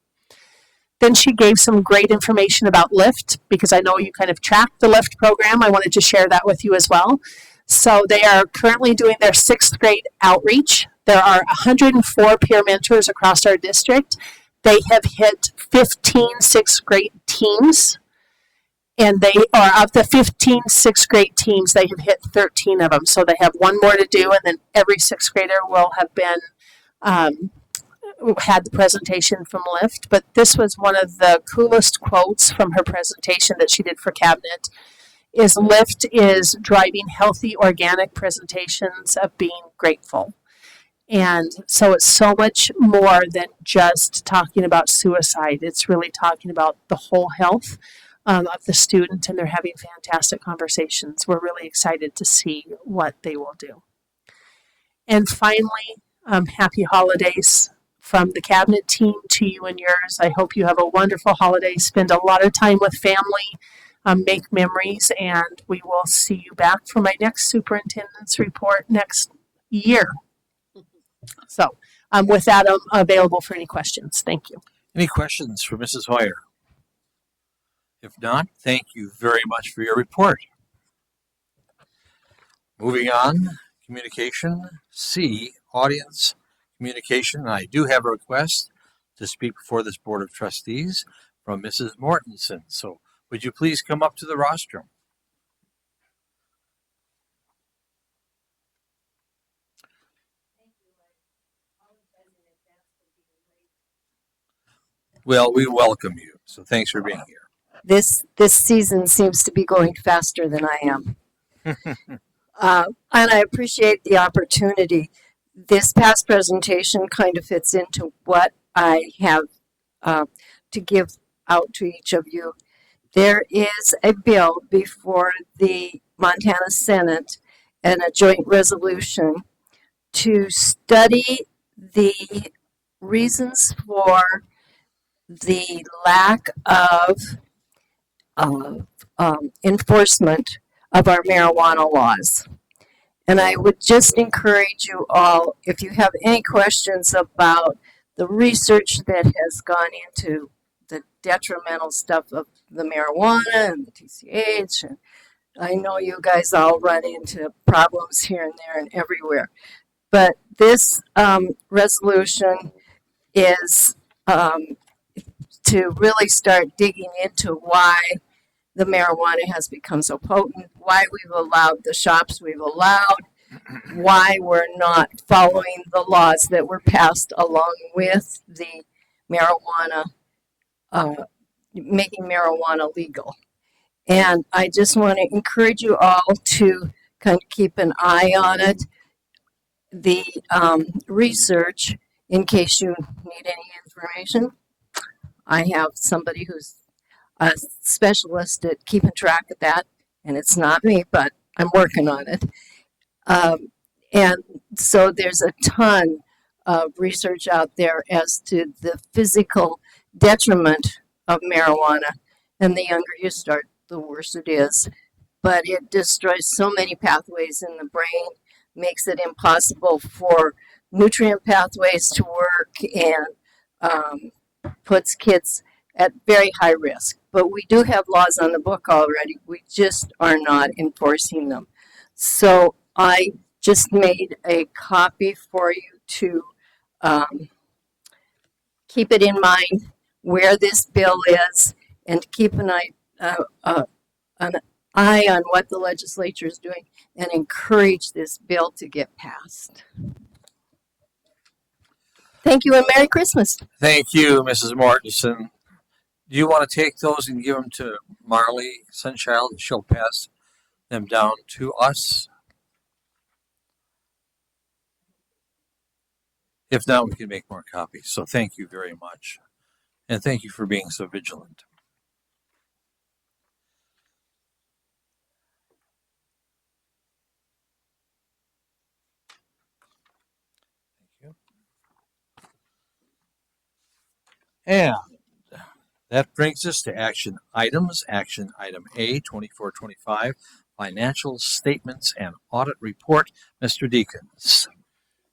Then she gave some great information about LIFT because I know you kind of track the LIFT program. I wanted to share that with you as well. So they are currently doing their 6th grade outreach. There are 104 peer mentors across our district. They have hit 15 6th grade teams. And they are of the 15 6th grade teams, they have hit 13 of them. So they have one more to do, and then every 6th grader will have been had the presentation from LIFT. But this was one of the coolest quotes from her presentation that she did for Cabinet. Is LIFT is driving healthy, organic presentations of being grateful. And so it's so much more than just talking about suicide. It's really talking about the whole health of the student, and they're having fantastic conversations. We're really excited to see what they will do. And finally, happy holidays from the Cabinet team to you and yours. I hope you have a wonderful holiday. Spend a lot of time with family, make memories, and we will see you back for my next superintendent's report next year. So with that, I'm available for any questions. Thank you. Any questions for Mrs. Hoyer? If not, thank you very much for your report. Moving on, communication. C, audience communication. I do have a request to speak before this Board of Trustees from Mrs. Mortensen. So would you please come up to the rostrum? Well, we welcome you. So thanks for being here. This season seems to be going faster than I am. And I appreciate the opportunity. This past presentation kind of fits into what I have to give out to each of you. There is a bill before the Montana Senate and a joint resolution to study the reasons for the lack of enforcement of our marijuana laws. And I would just encourage you all, if you have any questions about the research that has gone into the detrimental stuff of the marijuana and the TCH, I know you guys all run into problems here and there and everywhere, but this resolution is to really start digging into why the marijuana has become so potent, why we've allowed the shops we've allowed, why we're not following the laws that were passed along with the marijuana, making marijuana legal. And I just want to encourage you all to kind of keep an eye on it, the research, in case you need any information. I have somebody who's a specialist at keeping track of that, and it's not me, but I'm working on it. And so there's a ton of research out there as to the physical detriment of marijuana. And the younger you start, the worse it is. But it destroys so many pathways in the brain, makes it impossible for nutrient pathways to work, and puts kids at very high risk. But we do have laws on the book already. We just are not enforcing them. So I just made a copy for you to keep it in mind where this bill is, and keep an eye on what the legislature is doing, and encourage this bill to get passed. Thank you and Merry Christmas. Thank you, Mrs. Mortensen. Do you want to take those and give them to Marley Sunchild, and she'll pass them down to us? If not, we can make more copies. So thank you very much. And thank you for being so vigilant. Thank you. And that brings us to action items. Action item A, 2425, financial statements and audit report. Mr. Deacons.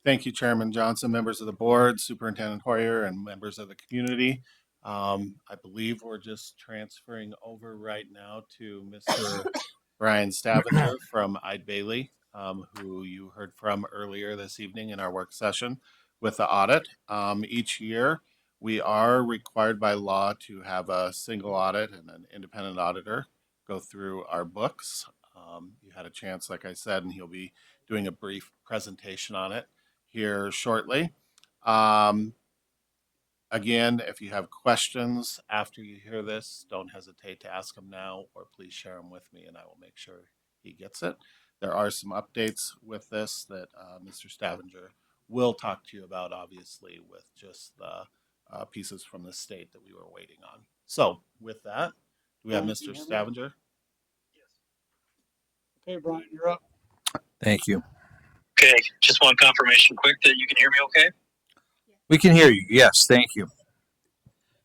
Thank you, Chairman Johnson, members of the board, Superintendent Hoyer, and members of the community. I believe we're just transferring over right now to Mr. Brian Stavanger from Eid Bailey, who you heard from earlier this evening in our work session with the audit. Each year, we are required by law to have a single audit and an independent auditor go through our books. You had a chance, like I said, and he'll be doing a brief presentation on it here shortly. Again, if you have questions after you hear this, don't hesitate to ask them now, or please share them with me and I will make sure he gets it. There are some updates with this that Mr. Stavanger will talk to you about, obviously, with just the pieces from the state that we were waiting on. So with that, do we have Mr. Stavanger? Yes. Okay, Brian, you're up. Thank you. Okay, just want confirmation quick that you can hear me okay? We can hear you. Yes, thank you.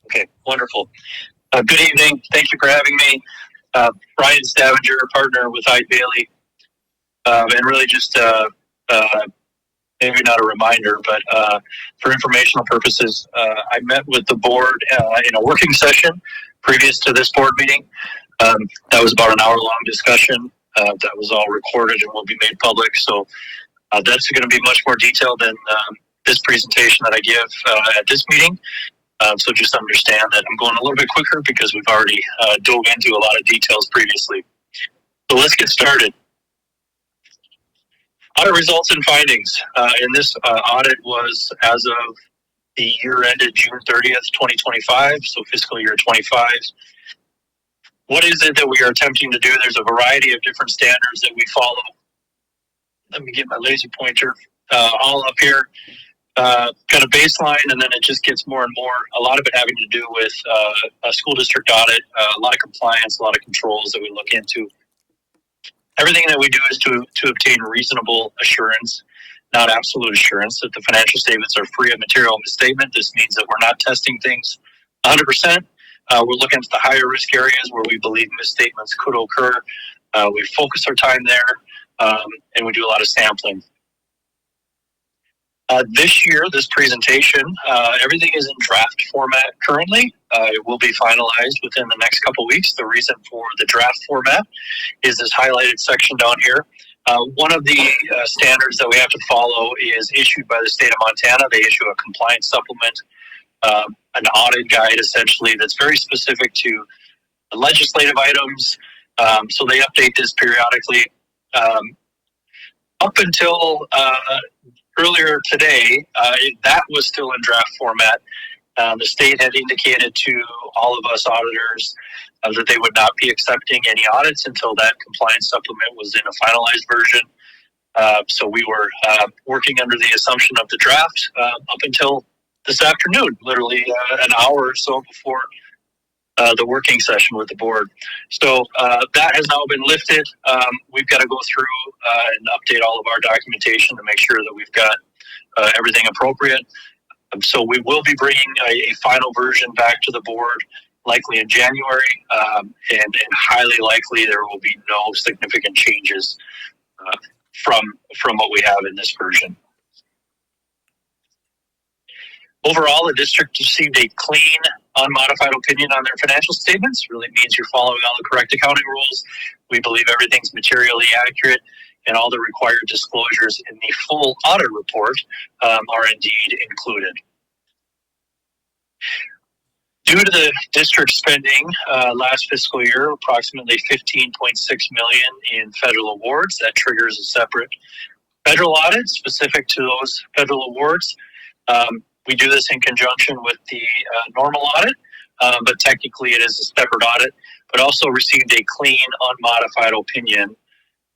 Okay, wonderful. Good evening. Thank you for having me. Brian Stavanger, partner with Eid Bailey. And really just maybe not a reminder, but for informational purposes, I met with the board in a working session previous to this board meeting. That was about an hour-long discussion. That was all recorded and will be made public. So that's going to be much more detailed than this presentation that I give at this meeting. So just understand that I'm going a little bit quicker because we've already dove into a lot of details previously. So let's get started. Audit results and findings. And this audit was as of the year ended June 30th, 2025, so fiscal year 25. What is it that we are attempting to do? There's a variety of different standards that we follow. Let me get my laser pointer all up here. Kind of baseline, and then it just gets more and more, a lot of it having to do with a school district audit, a lot of compliance, a lot of controls that we look into. Everything that we do is to obtain reasonable assurance, not absolute assurance, that the financial statements are free of material misstatement. This means that we're not testing things 100%. We're looking at the higher risk areas where we believe misstatements could occur. We focus our time there, and we do a lot of sampling. This year, this presentation, everything is in draft format currently. It will be finalized within the next couple weeks. The reason for the draft format is this highlighted section down here. One of the standards that we have to follow is issued by the state of Montana. They issue a compliance supplement, an audit guide essentially that's very specific to legislative items. So they update this periodically. Up until earlier today, that was still in draft format. The state had indicated to all of us auditors that they would not be accepting any audits until that compliance supplement was in a finalized version. So we were working under the assumption of the draft up until this afternoon, literally an hour or so before the working session with the board. So that has now been lifted. We've got to go through and update all of our documentation to make sure that we've got everything appropriate. So we will be bringing a final version back to the board likely in January, and highly likely there will be no significant changes from what we have in this version. Overall, the district received a clean, unmodified opinion on their financial statements. Really means you're following all the correct accounting rules. We believe everything's materially accurate, and all the required disclosures in the full audit report are indeed included. Due to the district spending last fiscal year, approximately $15.6 million in federal awards, that triggers a separate federal audit specific to those federal awards. We do this in conjunction with the normal audit, but technically it is a separate audit, but also received a clean, unmodified opinion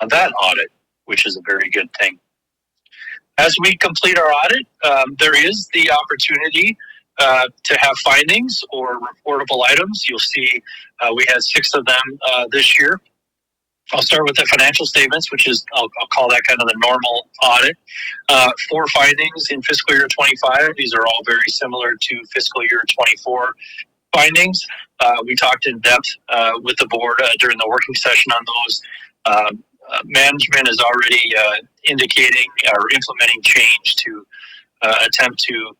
on that audit, which is a very good thing. As we complete our audit, there is the opportunity to have findings or reportable items. You'll see we had 6 of them this year. I'll start with the financial statements, which is, I'll call that kind of the normal audit. 4 findings in fiscal year 25. These are all very similar to fiscal year 24 findings. We talked in depth with the board during the working session on those. Management is already indicating or implementing change to attempt to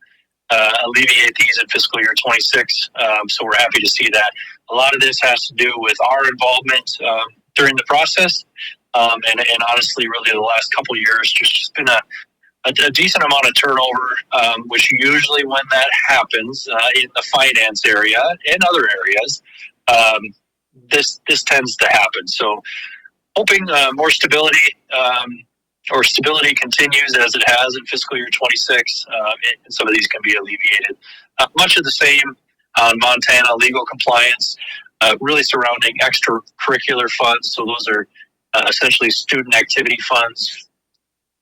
alleviate these in fiscal year 26. So we're happy to see that. A lot of this has to do with our involvement during the process, and honestly, really the last couple of years, just been a decent amount of turnover, which usually when that happens in the finance area and other areas, this tends to happen. So hoping more stability, or stability continues as it has in fiscal year 26, and some of these can be alleviated. Much of the same on Montana legal compliance, really surrounding extracurricular funds. So those are essentially student activity funds,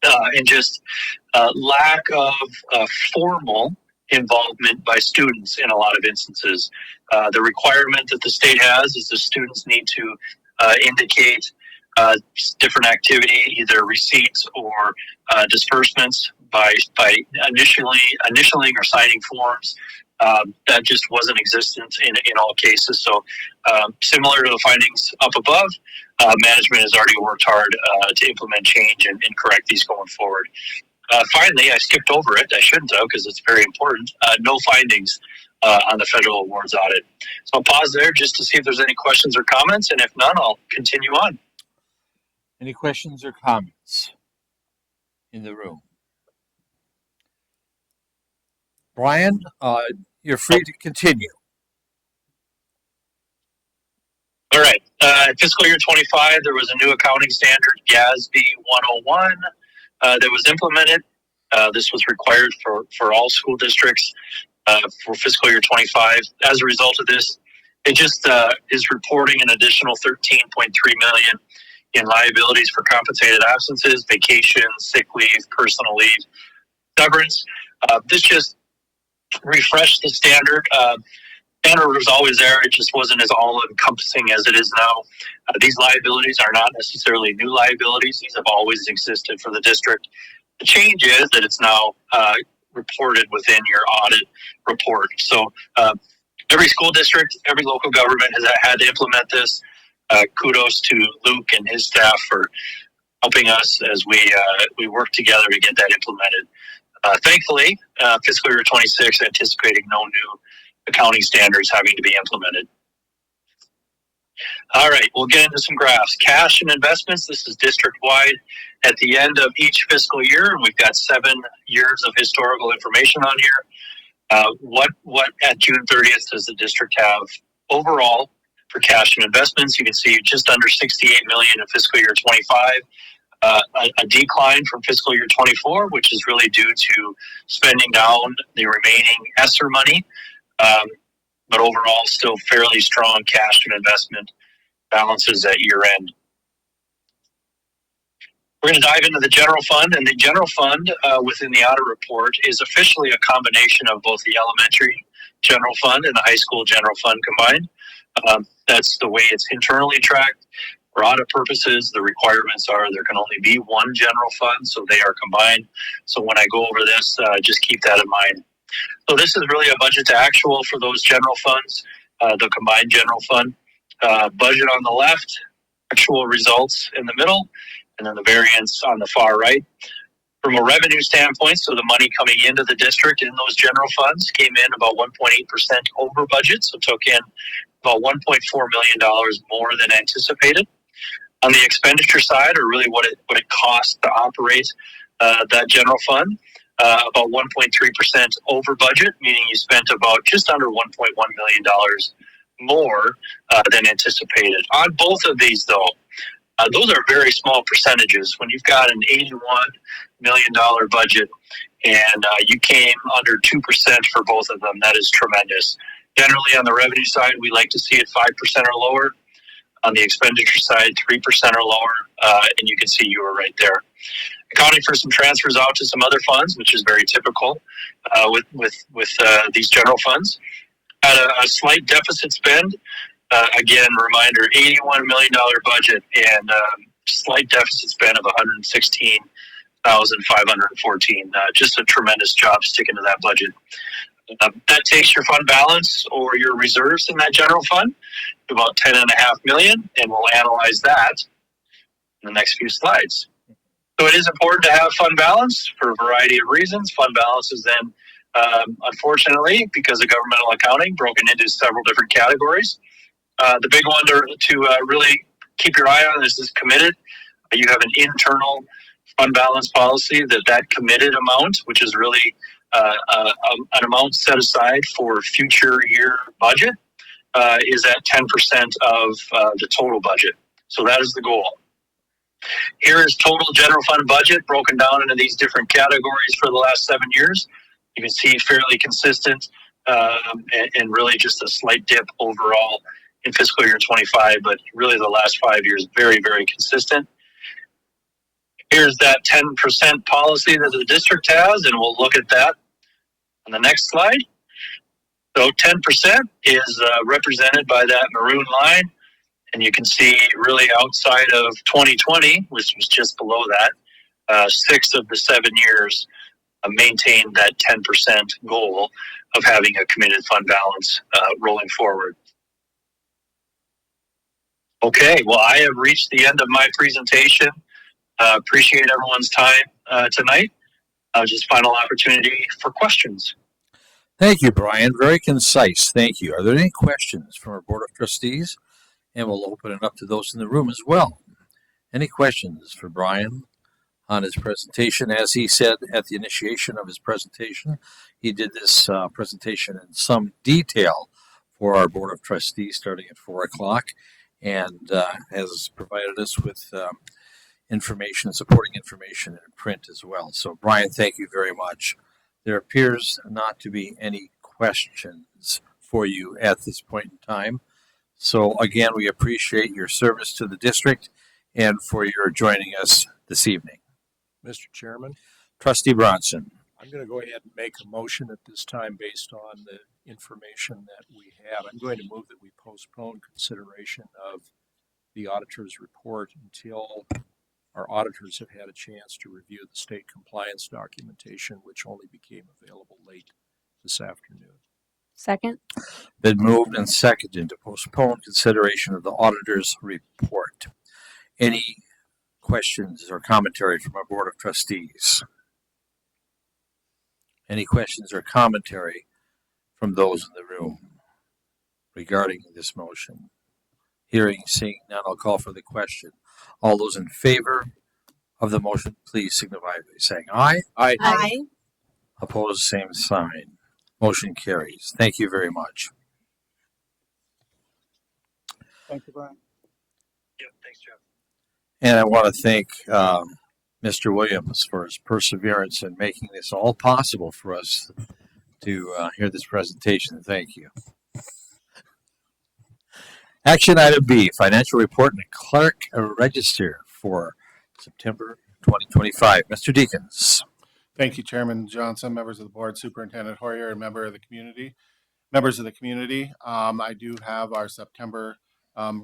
and just lack of formal involvement by students in a lot of instances. The requirement that the state has is the students need to indicate different activity, either receipts or disbursements by initialing or signing forms. That just wasn't existent in all cases. So similar to the findings up above, management has already worked hard to implement change and correct these going forward. Finally, I skipped over it. I shouldn't have, because it's very important. No findings on the federal awards audit. So I'll pause there just to see if there's any questions or comments, and if none, I'll continue on. Any questions or comments in the room? Brian, you're free to continue. All right. Fiscal year 25, there was a new accounting standard, GASB 101, that was implemented. This was required for all school districts for fiscal year 25. As a result of this, it just is reporting an additional $13.3 million in liabilities for compensated absences, vacations, sick leave, personal leave, severance. This just refreshed the standard. Standard was always there. It just wasn't as all-encompassing as it is now. These liabilities are not necessarily new liabilities. These have always existed for the district. The change is that it's now reported within your audit report. So every school district, every local government has had to implement this. Kudos to Luke and his staff for helping us as we work together to get that implemented. Thankfully, fiscal year 26 anticipating no new accounting standards having to be implemented. All right, we'll get into some graphs. Cash and investments, this is district-wide at the end of each fiscal year, and we've got 7 years of historical information on here. What at June 30th does the district have overall for cash and investments? You can see just under 68 million in fiscal year 25. A decline from fiscal year 24, which is really due to spending down the remaining ESSER money, but overall still fairly strong cash and investment balances at year end. We're going to dive into the general fund, and the general fund within the audit report is officially a combination of both the elementary general fund and the high school general fund combined. That's the way it's internally tracked. For audit purposes, the requirements are there can only be one general fund, so they are combined. So when I go over this, just keep that in mind. So this is really a budget to actual for those general funds, the combined general fund. Budget on the left, actual results in the middle, and then the variance on the far right. From a revenue standpoint, so the money coming into the district in those general funds came in about 1.8% over budget, so took in about $1.4 million more than anticipated. On the expenditure side, or really what it costs to operate that general fund, about 1.3% over budget, meaning you spent about just under $1.1 million more than anticipated. On both of these, though, those are very small percentages. When you've got an $81 million budget and you came under 2% for both of them, that is tremendous. Generally, on the revenue side, we like to see it 5% or lower. On the expenditure side, 3% or lower, and you can see you were right there. Accounting for some transfers out to some other funds, which is very typical with these general funds. Had a slight deficit spend. Again, reminder, $81 million budget and slight deficit spend of $116,514. Just a tremendous job sticking to that budget. That takes your fund balance or your reserves in that general fund to about $10.5 million, and we'll analyze that in the next few slides. So it is important to have fund balance for a variety of reasons. Fund balance is then, unfortunately, because of governmental accounting, broken into several different categories. The big one to really keep your eye on is committed. You have an internal fund balance policy that committed amount, which is really an amount set aside for future year budget, is at 10% of the total budget. So that is the goal. Here is total general fund budget broken down into these different categories for the last 7 years. You can see fairly consistent and really just a slight dip overall in fiscal year 25, but really the last 5 years, very, very consistent. Here's that 10% policy that the district has, and we'll look at that on the next slide. So 10% is represented by that maroon line, and you can see really outside of 2020, which was just below that, 6 of the 7 years maintained that 10% goal of having a committed fund balance rolling forward. Okay, well, I have reached the end of my presentation. Appreciate everyone's time tonight. Just final opportunity for questions. Thank you, Brian. Very concise. Thank you. Are there any questions from our Board of Trustees? And we'll open it up to those in the room as well. Any questions for Brian on his presentation? As he said at the initiation of his presentation, he did this presentation in some detail for our Board of Trustees starting at 4 o'clock and has provided us with information, supporting information in print as well. So, Brian, thank you very much. There appears not to be any questions for you at this point in time. So, again, we appreciate your service to the district and for your joining us this evening. Mr. Chairman, Trustee Bronson. I'm going to go ahead and make a motion at this time based on the information that we have. I'm going to move that we postpone consideration of the auditor's report until our auditors have had a chance to review the state compliance documentation, which only became available late this afternoon. Second. Been moved and seconded to postpone consideration of the auditor's report. Any questions or commentary from our Board of Trustees? Any questions or commentary from those in the room regarding this motion? Hearing, seeing none, I'll call for the question. All those in favor of the motion, please signify by saying aye. Aye. Aye. Opposed, same sign. Motion carries. Thank you very much. Thank you, Brian. Yeah, thanks, Jeff. And I want to thank Mr. Williams for his perseverance in making this all possible for us to hear this presentation. Thank you. Action item B, financial report and clerk register for September 2025. Mr. Deacons. Thank you, Chairman Johnson, members of the board, Superintendent Hoyer, and members of the community. I do have our September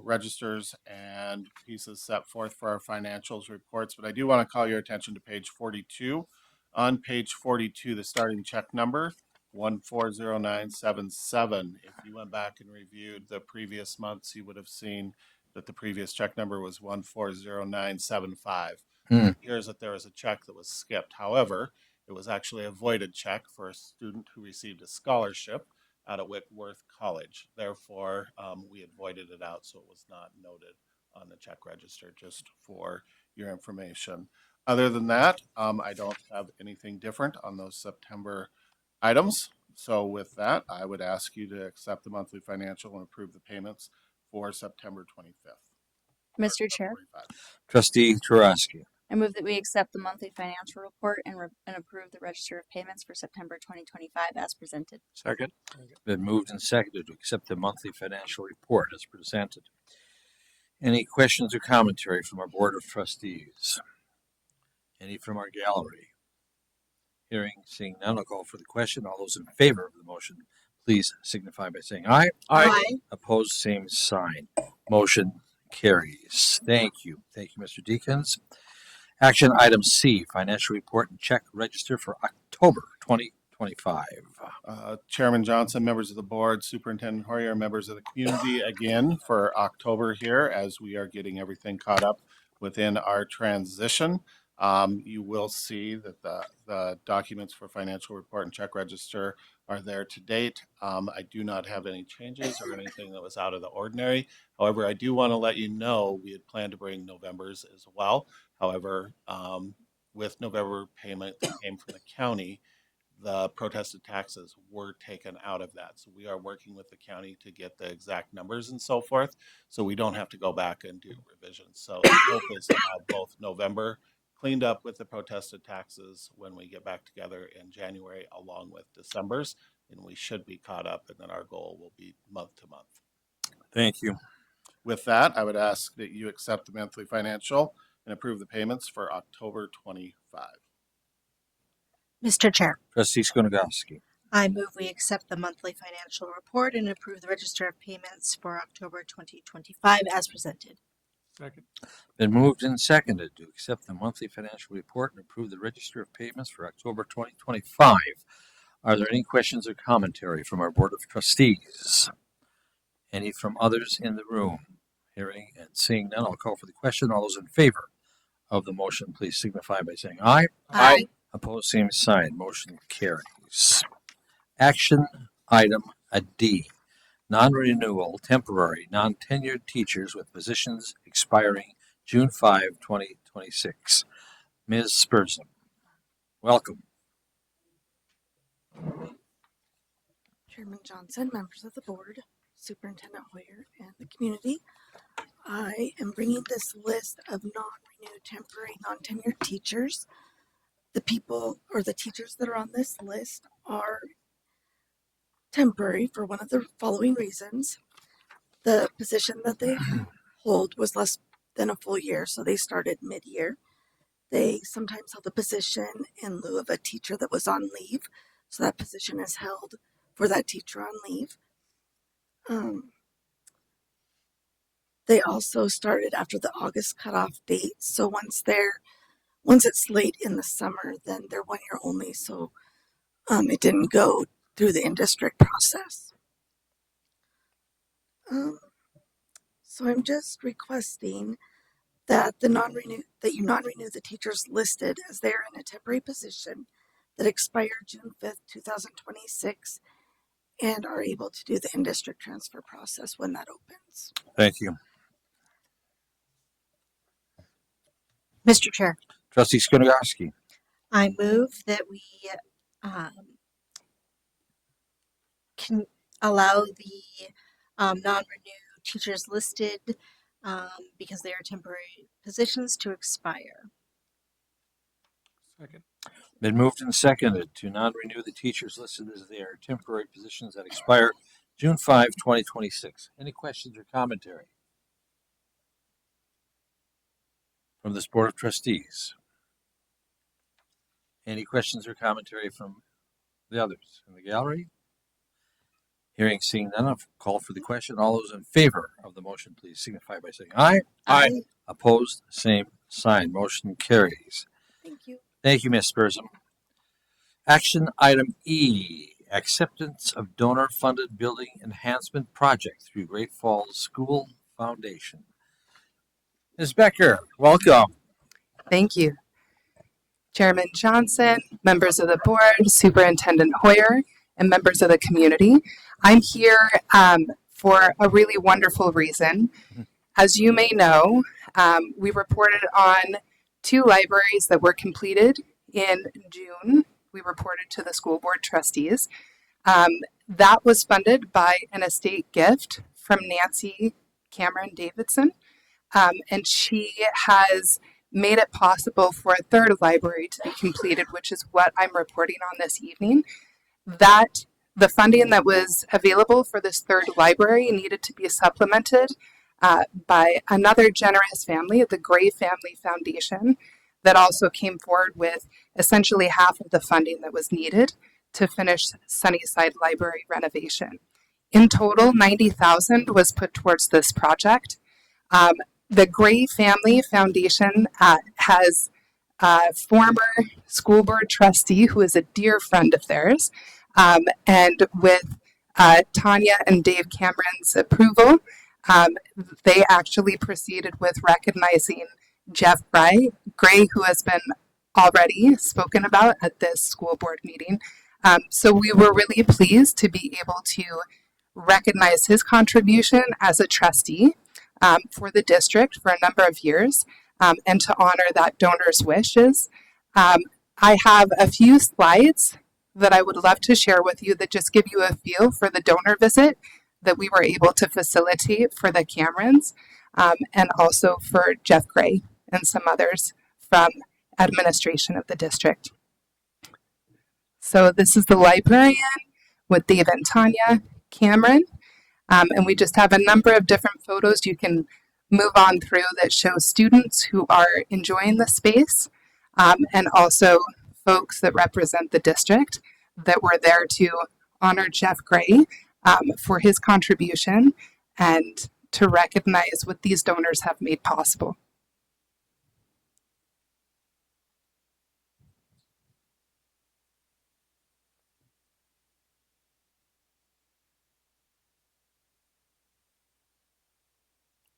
registers and pieces set forth for our financials reports, but I do want to call your attention to page 42. On page 42, the starting check number 140977. If you went back and reviewed the previous months, you would have seen that the previous check number was 140975. Hmm. Here's that there was a check that was skipped. However, it was actually a voided check for a student who received a scholarship out of Whitworth College. Therefore, we had voided it out, so it was not noted on the check register, just for your information. Other than that, I don't have anything different on those September items. So with that, I would ask you to accept the monthly financial and approve the payments for September 25th. Mr. Chair, 45. Trustee Taraski. I move that we accept the monthly financial report and approve the register of payments for September 2025 as presented. Second. Been moved and seconded to accept the monthly financial report as presented. Any questions or commentary from our Board of Trustees? Any from our gallery? Hearing, seeing none, I'll call for the question. All those in favor of the motion, please signify by saying aye. Aye. Opposed, same sign. Motion carries. Thank you. Thank you, Mr. Deacons. Action item C, financial report and check register for October 2025. Chairman Johnson, members of the board, Superintendent Hoyer, members of the community, again for October here, as we are getting everything caught up within our transition. You will see that the documents for financial report and check register are there to date. I do not have any changes or anything that was out of the ordinary. However, I do want to let you know we had planned to bring November's as well. However, with November payment that came from the county, the protested taxes were taken out of that. So we are working with the county to get the exact numbers and so forth, so we don't have to go back and do revisions. So the hope is to have both November cleaned up with the protested taxes when we get back together in January, along with December's, and we should be caught up, and then our goal will be month to month. Thank you. With that, I would ask that you accept the monthly financial and approve the payments for October 25. Mr. Chair, Trustee Skonogowski. I move we accept the monthly financial report and approve the register of payments for October 2025 as presented. Second. Been moved and seconded to accept the monthly financial report and approve the register of payments for October 2025. Are there any questions or commentary from our Board of Trustees? Any from others in the room? Hearing and seeing none, I'll call for the question. All those in favor of the motion, please signify by saying aye. Aye. Opposed, same sign. Motion carries. Action item D. Non-renewal, temporary, non-tenured teachers with positions expiring June 5, 2026. Ms. Spurzum, welcome. Chairman Johnson, members of the board, Superintendent Hoyer, and the community. I am bringing this list of non-renewed temporary, non-tenured teachers. The people or the teachers that are on this list are temporary for one of the following reasons. The position that they hold was less than a full year, so they started mid-year. They sometimes held a position in lieu of a teacher that was on leave, so that position is held for that teacher on leave. They also started after the August cutoff date, so once it's late in the summer, then they're 1 year only, so it didn't go through the in-district process. So I'm just requesting that you non-renew the teachers listed as they're in a temporary position that expire June 5th, 2026, and are able to do the in-district transfer process when that opens. Thank you. Mr. Chair, Trustee Skunagowski. I move that we um, can allow the non-renewed teachers listed because they are temporary positions to expire. Second. Been moved and seconded to non-renew the teachers listed as their temporary positions that expire June 5, 2026. Any questions or commentary from this Board of Trustees? Any questions or commentary from the others in the gallery? Hearing, seeing none, I'll call for the question. All those in favor of the motion, please signify by saying aye. Aye. Opposed, same sign. Motion carries. Thank you. Thank you, Ms. Spurzum. Action item E, acceptance of donor-funded building enhancement project through Great Falls School Foundation. Ms. Becker, welcome. Thank you. Chairman Johnson, members of the board, Superintendent Hoyer, and members of the community. I'm here for a really wonderful reason. As you may know, we reported on 2 libraries that were completed in June. We reported to the school board trustees. That was funded by an estate gift from Nancy Cameron Davidson, and she has made it possible for a 3rd library to be completed, which is what I'm reporting on this evening. That the funding that was available for this 3rd library needed to be supplemented by another generous family, the Gray Family Foundation, that also came forward with essentially half of the funding that was needed to finish Sunnyside Library renovation. In total, $90,000 was put towards this project. The Gray Family Foundation has a former school board trustee who is a dear friend of theirs, and with Tanya and Dave Cameron's approval, they actually proceeded with recognizing Jeff Gray, who has been already spoken about at this school board meeting. So we were really pleased to be able to recognize his contribution as a trustee for the district for a number of years, and to honor that donor's wishes. I have a few slides that I would love to share with you that just give you a feel for the donor visit that we were able to facilitate for the Camerons, and also for Jeff Gray and some others from administration of the district. So this is the librarian with Dave and Tanya Cameron. And we just have a number of different photos you can move on through that show students who are enjoying the space, and also folks that represent the district that were there to honor Jeff Gray for his contribution and to recognize what these donors have made possible.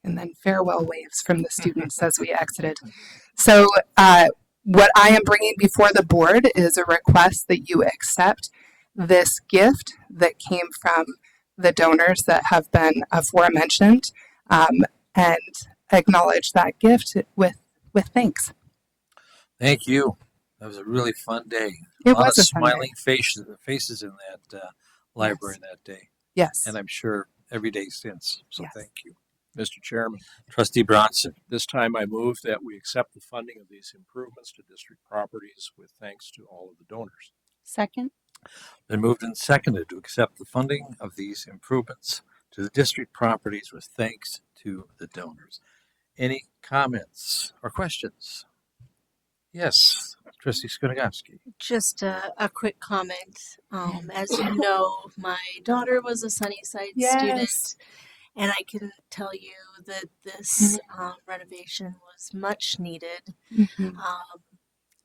And then farewell waves from the students as we exited. So what I am bringing before the board is a request that you accept this gift that came from the donors that have been aforementioned, and acknowledge that gift with thanks. Thank you. That was a really fun day. It a lot was of a fun day. smiling faces in that library that day. Yes. And I'm sure every day since. So Yes. thank you. Mr. Chairman, Trustee Bronson. this time I move that we accept the funding of these improvements to district properties with thanks to all of the donors. Second. Been moved and seconded to accept the funding of these improvements to the district properties with thanks to the donors. Any comments or questions? Yes, Trustee Skunagowski. Just a quick comment. As you know, my daughter was a Sunnyside student, and I can tell you that this renovation was much needed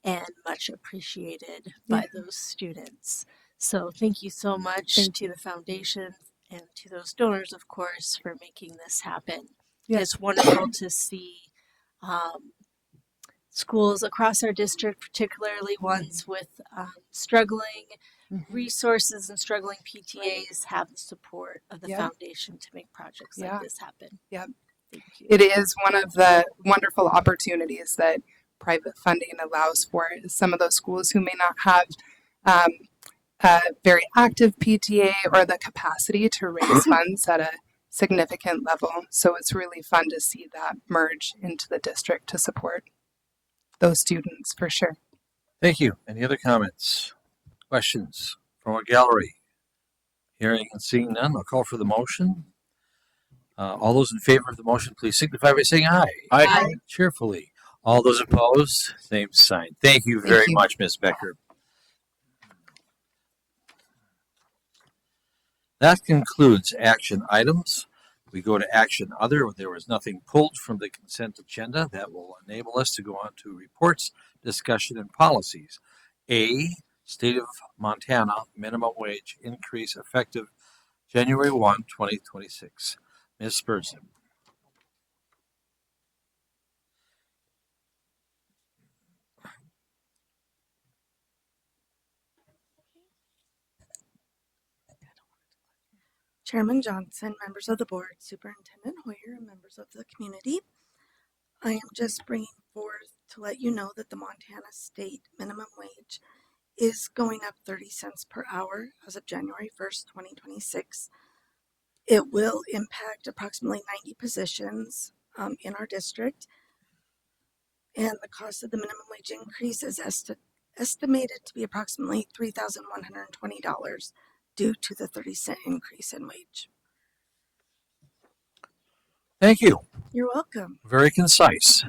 and much appreciated by those students. So thank you so much to the foundation and to those donors, of course, for making this happen. It's wonderful to see schools across our district, particularly ones with struggling resources and struggling PTAs, have the support of the Yep. foundation to make projects like this happen. Yep. Thank you. It is one of the wonderful opportunities that private funding allows for some of those schools who may not have a very active PTA or the capacity to raise funds at a significant level. So it's really fun to see that merge into the district to support those students for sure. Thank you. Any other comments, questions from our gallery? Hearing and seeing none, I'll call for the motion. All those in favor of the motion, please signify by saying aye. Aye. Cheerfully. All those opposed, same sign. Thank you very much, Ms. Becker. That concludes action items. We go to action other. There was nothing pulled from the consent agenda. That will enable us to go on to reports, discussion, and policies. A, State of Montana minimum wage increase effective January 1, 2026. Ms. Spurgeon. Chairman Johnson, members of the board, Superintendent Hoyer, and members of the community. I am just bringing forth to let you know that the Montana state minimum wage is going up 30 cents per hour as of January 1st, 2026. It will impact approximately 90 positions in our district. And the cost of the minimum wage increase is estimated to be approximately $3,120 due to the 30-cent increase in wage. Thank you. You're welcome. Very concise.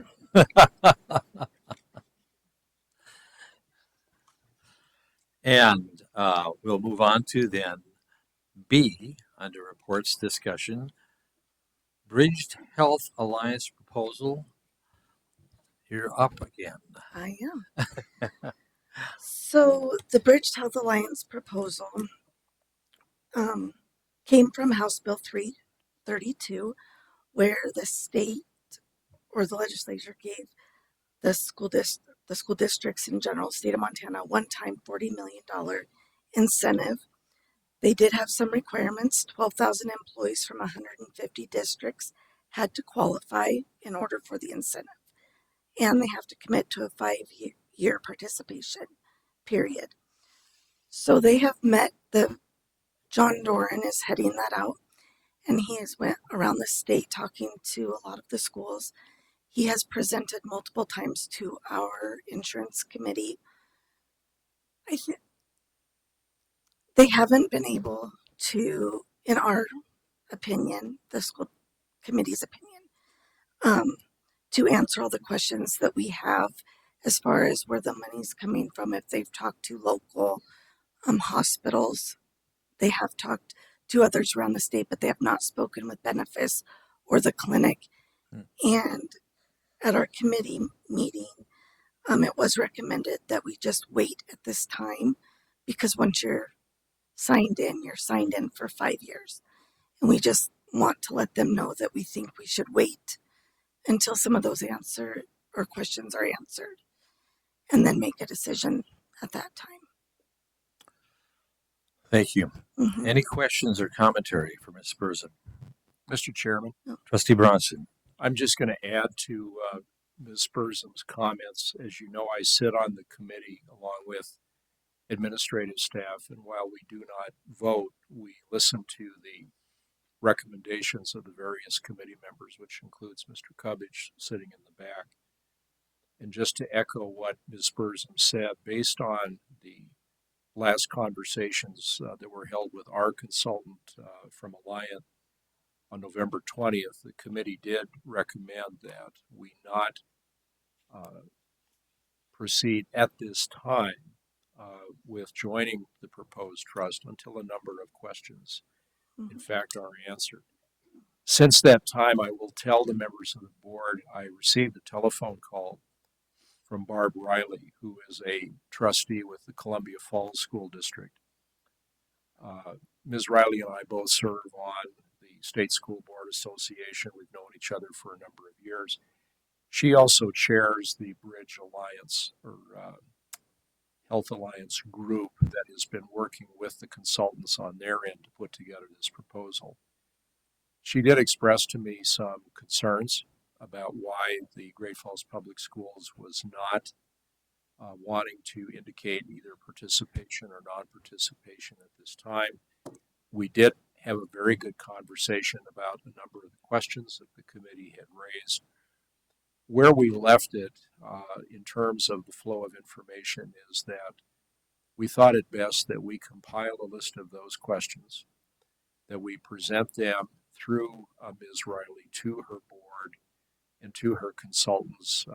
And we'll move on to then B, under reports discussion, Bridged Health Alliance proposal. You're up again. I am. So the Bridged Health Alliance proposal came from House Bill 332, where the state or the legislature gave the school districts in general, state of Montana, one-time $40 million incentive. They did have some requirements. 12,000 employees from 150 districts had to qualify in order for the incentive. And they have to commit to a 5-year participation period. So they have met. John Doran is heading that out, and he has went around the state talking to a lot of the schools. He has presented multiple times to our insurance committee. I think they haven't been able to, in our opinion, the school committee's opinion, to answer all the questions that we have as far as where the money's coming from. If they've talked to local hospitals, they have talked to others around the state, but they have not spoken with Benefice or the clinic. And at our committee meeting, it was recommended that we just wait at this time, because once you're signed in for 5 years. And we just want to let them know that we think we should wait until some of those questions are answered, and then make a decision at that time. Thank you. Any questions or commentary for Ms. Spurgeon? Mr. Chairman. Trustee Bronson. I'm just going to add to Ms. Spurgeon's comments. As you know, I sit on the committee along with administrative staff, and while we do not vote, we listen to the recommendations of the various committee members, which includes Mr. Cubbage sitting in the back. And just to echo what Ms. Spurgeon said, based on the last conversations that were held with our consultant from Alliant on November 20th, the committee did recommend that we not proceed at this time with joining the proposed trust until a number of questions, in fact, are answered. Since that time, I will tell the members of the board, I received a telephone call from Barb Riley, who is a trustee with the Columbia Falls School District. Ms. Riley and I both serve on the State School Board Association. We've known each other for a number of years. She also chairs the Bridge Alliance or Health Alliance group that has been working with the consultants on their end to put together this proposal. She did express to me some concerns about why the Great Falls Public Schools was not wanting to indicate either participation or non-participation at this time. We did have a very good conversation about a number of the questions that the committee had raised. Where we left it in terms of the flow of information is that we thought it best that we compile a list of those questions, that we present them through Ms. Riley to her board and to her consultants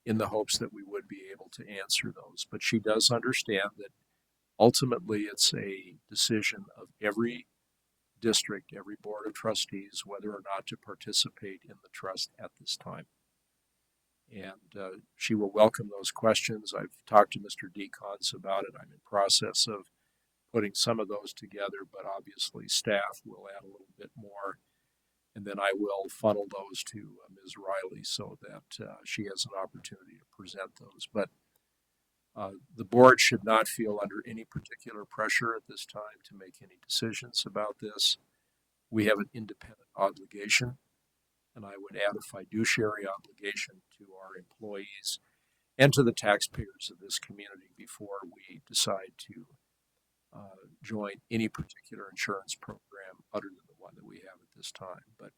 in the hopes that we would be able to answer those. But she does understand that ultimately it's a decision of every district, every board of trustees, whether or not to participate in the trust at this time. And she will welcome those questions. I've talked to Mr. Decons about it. I'm in process of putting some of those together, but obviously staff will add a little bit more. And then I will funnel those to Ms. Riley so that she has an opportunity to present those. But the board should not feel under any particular pressure at this time to make any decisions about this. We have an independent obligation, and I would add a fiduciary obligation to our employees and to the taxpayers of this community before we decide to join any particular insurance program other than the one that we have at this time. But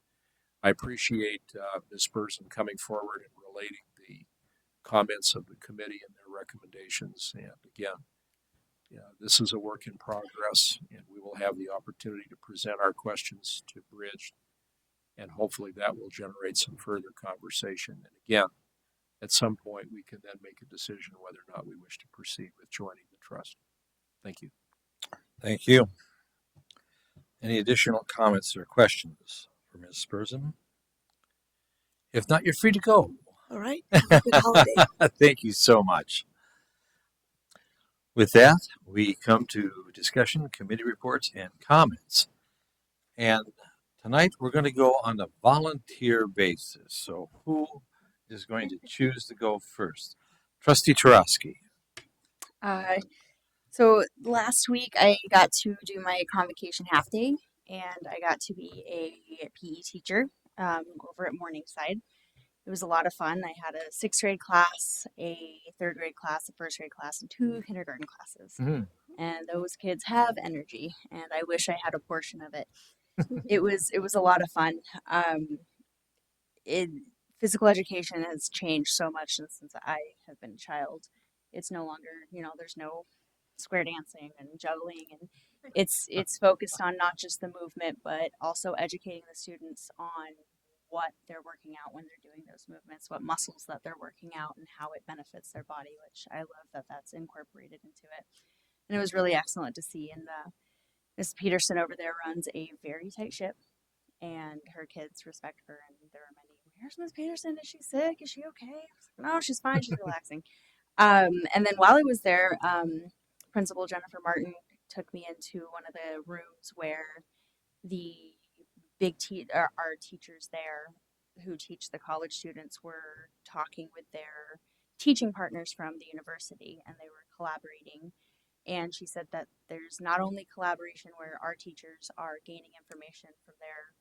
I appreciate Ms. Burson coming forward and relating the comments of the committee and their recommendations. And again, this is a work in progress, and we will have the opportunity to present our questions to Bridge, and hopefully that will generate some further conversation. And again, at some point, we can then make a decision whether or not we wish to proceed with joining the trust. Thank you. Thank you. Any additional comments or questions for Ms. Spurgeon? If not, you're free to go. All right. Have a good holiday. Thank you so much. With that, we come to discussion, committee reports, and comments. And tonight we're going to go on a volunteer basis. So who is going to choose to go first? Trustee Tarosky. So last week I got to do my convocation half day, and I got to be a PE teacher over at Morningside. It was a lot of fun. I had a 6th grade class, a 3rd grade class, a 1st grade class, and 2 kindergarten classes. And those kids have energy, and I wish I had a portion of it. It was a lot of fun. Physical education has changed so much since I have been a child. It's no longer, there's no square dancing and juggling, and it's focused on not just the movement, but also educating the students on what they're working out when they're doing those movements, what muscles that they're working out, and how it benefits their body, which I love that that's incorporated into it. And it was really excellent to see. And Miss Peterson over there runs a very tight ship, and her kids respect her. And there are many, where's Miss Peterson? Is she sick? Is she okay? No, she's fine. She's relaxing. And then while I was there, Principal Jennifer Martin took me into one of the rooms where the our teachers there who teach the college students were talking with their teaching partners from the university, and they were collaborating. And she said that there's not only collaboration where our teachers are gaining information from their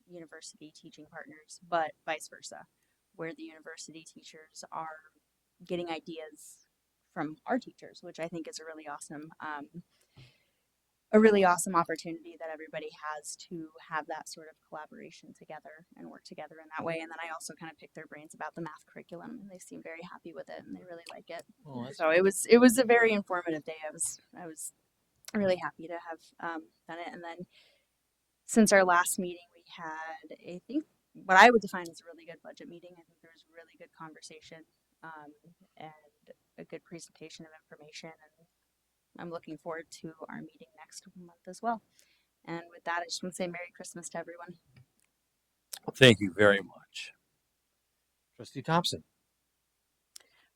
university teaching partners, but vice versa, where the university teachers are getting ideas from our teachers, which I think is a really awesome opportunity that everybody has to have that sort of collaboration together and work together in that way. And then I also kind of picked their brains about the math curriculum, and they seem very happy with it, and they really like it. So it was a very informative day. I was really happy to have done it. And then since our last meeting, we had, I think, what I would define as a really good budget meeting. I think there was really good conversation and a good presentation of information, and I'm looking forward to our meeting next month as well. And with that, I just want to say Merry Christmas to everyone. Well, thank you very much. Trustee Thompson.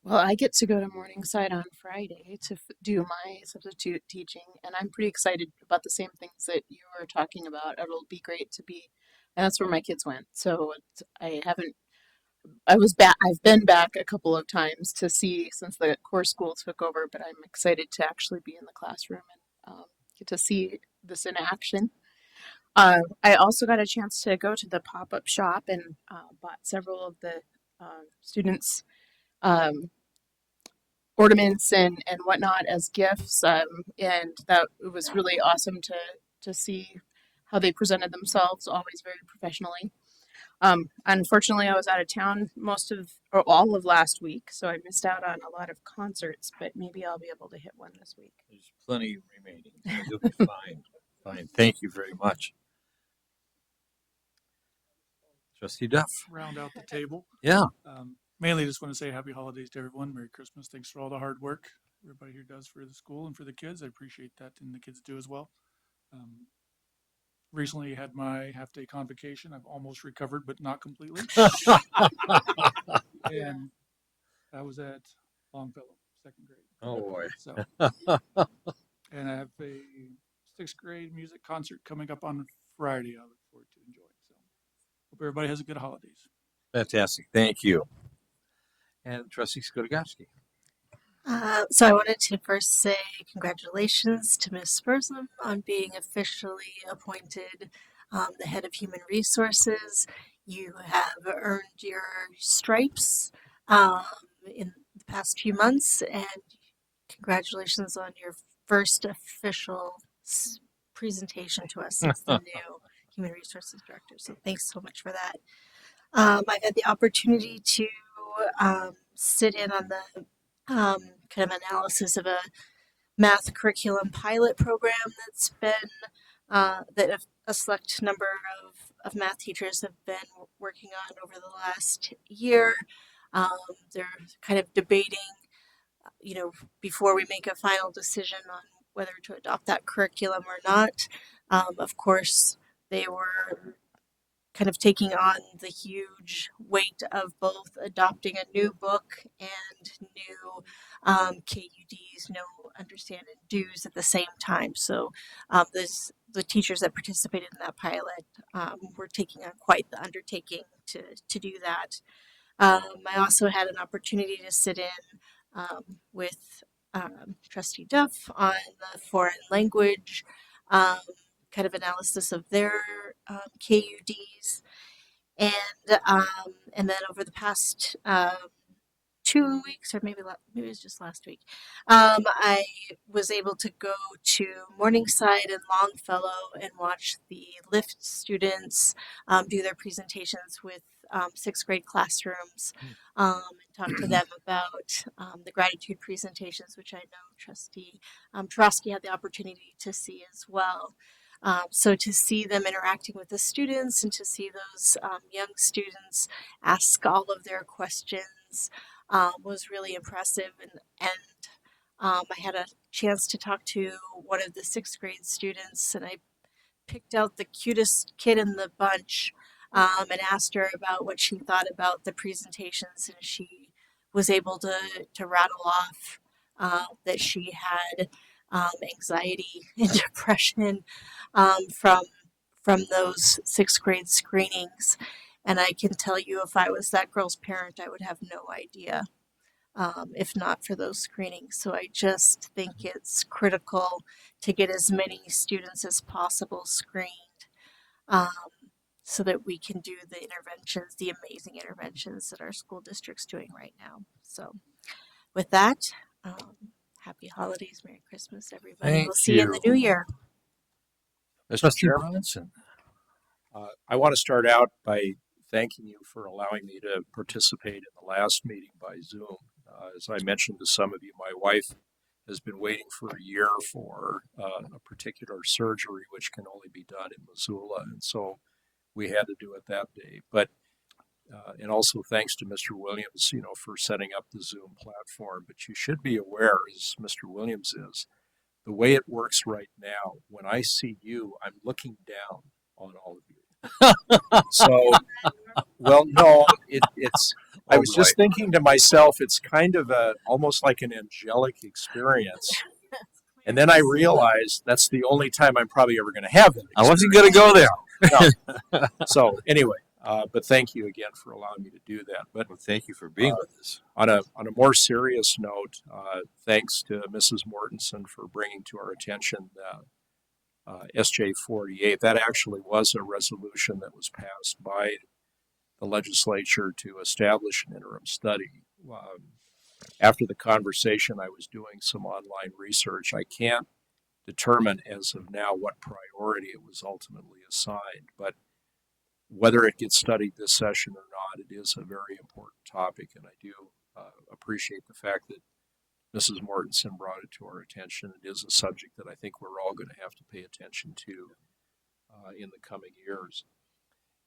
Well, I get to go to Morningside on Friday to do my substitute teaching, and I'm pretty excited about the same things that you were talking about. It'll be great to be, and that's where my kids went. So I haven't I've been back a couple of times to see since the core school took over, but I'm excited to actually be in the classroom and get to see this in action. I also got a chance to go to the pop-up shop and bought several of the students' ornaments and whatnot as gifts, and that it was really awesome to see how they presented themselves, always very professionally. Unfortunately, I was out of town most of or all of last week, so I missed out on a lot of concerts, but maybe I'll be able to hit one this week. There's plenty remaining. So you'll be fine. Fine. Thank you very much. Trustee Duff. Round out the table. Yeah. Mainly just want to say happy holidays to everyone. Merry Christmas. Thanks for all the hard work everybody here does for the school and for the kids. I appreciate that, and the kids do as well. Recently had my half-day convocation. I've almost recovered, but not completely. And I was at Longfellow, 2nd grade. Oh boy. So, and I have a 6th grade music concert coming up on Friday. I look forward to enjoying. So, hope everybody has a good holidays. Fantastic. Thank you. And Trustee Skodigowski. So I wanted to first say congratulations to Ms. Spursum on being officially appointed the head of human resources. You have earned your stripes in the past few months, and congratulations on your first official presentation to us as the new human resources director. So thanks so much for that. I've had the opportunity to sit in on the kind of analysis of a math curriculum pilot program that's been that a select number of math teachers have been working on over the last year. They're kind of debating, before we make a final decision on whether to adopt that curriculum or not. Of course, they were kind of taking on the huge weight of both adopting a new book and new KUDs, no understand and do's at the same time. So the teachers that participated in that pilot were taking on quite the undertaking to do that. I also had an opportunity to sit in with Trustee Duff on the foreign language kind of analysis of their KUDs, and then over the past 2 weeks, or maybe it was just last week, I was able to go to Morningside and Longfellow and watch the LIFT students do their presentations with 6th grade classrooms and talk to them about the gratitude presentations, which I know Trustee Tarosky had the opportunity to see as well. So to see them interacting with the students and to see those young students ask all of their questions was really impressive. And I had a chance to talk to one of the 6th grade students, and I picked out the cutest kid in the bunch and asked her about what she thought about the presentations, and she was able to rattle off that she had anxiety and depression from those 6th grade screenings. And I can tell you, if I was that girl's parent, I would have no idea if not for those screenings. So I just think it's critical to get as many students as possible screened so that we can do the interventions, the amazing interventions that our school district's doing right now. So with that, happy holidays, Merry Christmas, everybody. We'll see you in the new year. Mr. Chairman, I want to start out by thanking you for allowing me to participate in the last meeting by Zoom. As I mentioned to some of you, my wife has been waiting for a year for a particular surgery, which can only be done in Missoula, and so we had to do it that day. But and also thanks to Mr. Williams, for setting up the Zoom platform. But you should be aware, as Mr. Williams is, the way it works right now, when I see you, I'm looking down on all of you. So, well, no, it's. I was just thinking to myself, it's kind of almost like an angelic experience. And then I realized that's the only time I'm probably ever going to have that experience. I wasn't going to go there. No. So anyway, But thank you again for allowing me to do that. But well, thank you for being with us. On a more serious note, thanks to Mrs. Mortensen for bringing to our attention SJ 48. That actually was a resolution that was passed by the legislature to establish an interim study. After the conversation, I was doing some online research. I can't determine as of now what priority it was ultimately assigned, but whether it gets studied this session or not, it is a very important topic, and I do appreciate the fact that Mrs. Mortensen brought it to our attention. It is a subject that I think we're all going to have to pay attention to in the coming years.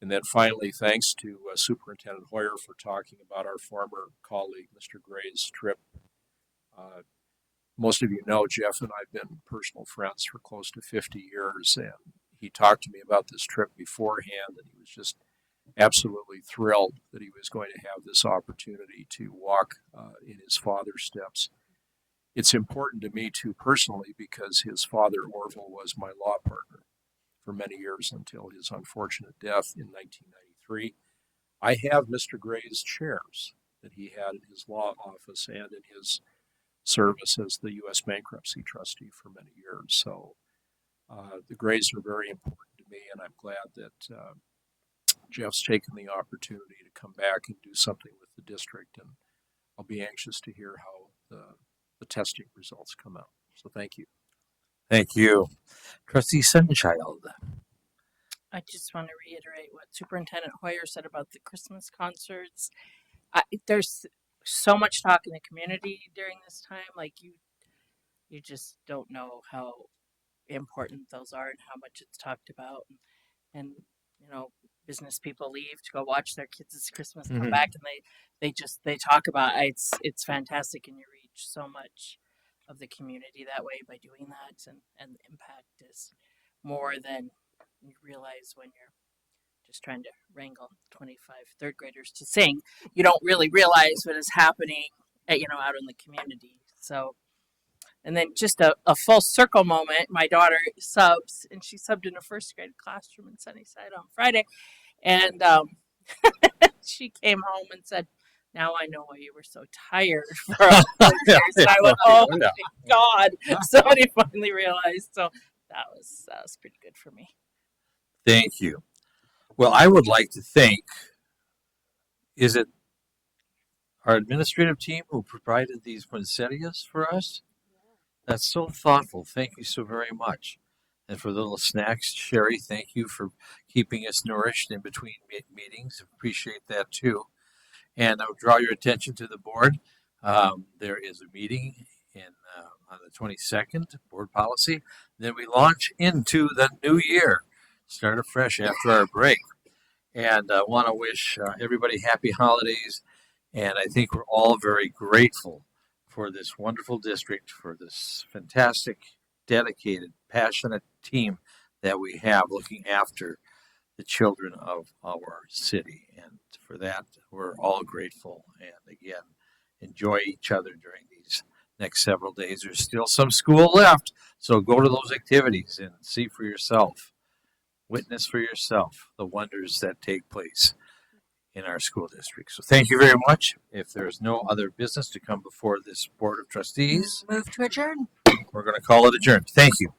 And then finally, thanks to Superintendent Hoyer for talking about our former colleague, Mr. Gray's trip. Most of you know Jeff and I have been personal friends for close to 50 years, and he talked to me about this trip beforehand, and he was just absolutely thrilled that he was going to have this opportunity to walk in his father's steps. It's important to me too personally because his father, Orville, was my law partner for many years until his unfortunate death in 1993. I have Mr. Gray's chairs that he had in his law office and in his service as the U.S. bankruptcy trustee for many years. So the Grays are very important to me, and I'm glad that Jeff's taken the opportunity to come back and do something with the district, and I'll be anxious to hear how the testing results come out. So thank you. Thank you. Trustee Sunchild. I just want to reiterate what Superintendent Hoyer said about the Christmas concerts. There's so much talk in the community during this time. Like you just don't know how important those are and how much it's talked about. And you know, business people leave to go watch their kids' Christmas, come back, and they talk about it. It's fantastic, and you reach so much of the community that way by doing that, and the impact is more than you realize when you're just trying to wrangle 25 third graders to sing. You don't really realize what is happening out in the community. So, and then just a full circle moment, my daughter subs, and she subbed in a first grade classroom in Sunnyside on Friday, and she came home and said, "Now I know why you were so tired for all those years." And I went, "Oh my God!" Somebody finally realized. So that was pretty good for me. Thank you. Well, I would like to thank, is it our administrative team who provided these poinsettias for us? That's so thoughtful. Thank you so very much. And for the little snacks, Sherry, thank you for keeping us nourished in between meetings. Appreciate that too. And I'll draw your attention to the board. There is a meeting on the 22nd, board policy. Then we launch into the new year, start afresh after our break. And I want to wish everybody happy holidays. And I think we're all very grateful for this wonderful district, for this fantastic, dedicated, passionate team that we have looking after the children of our city. And for that, we're all grateful. And again, enjoy each other during these next several days. There's still some school left, so go to those activities and see for yourself. Witness for yourself the wonders that take place in our school district. So thank you very much. If there's no other business to come before this Board of Trustees, Move to adjourn. we're going to call it adjourned. Thank you.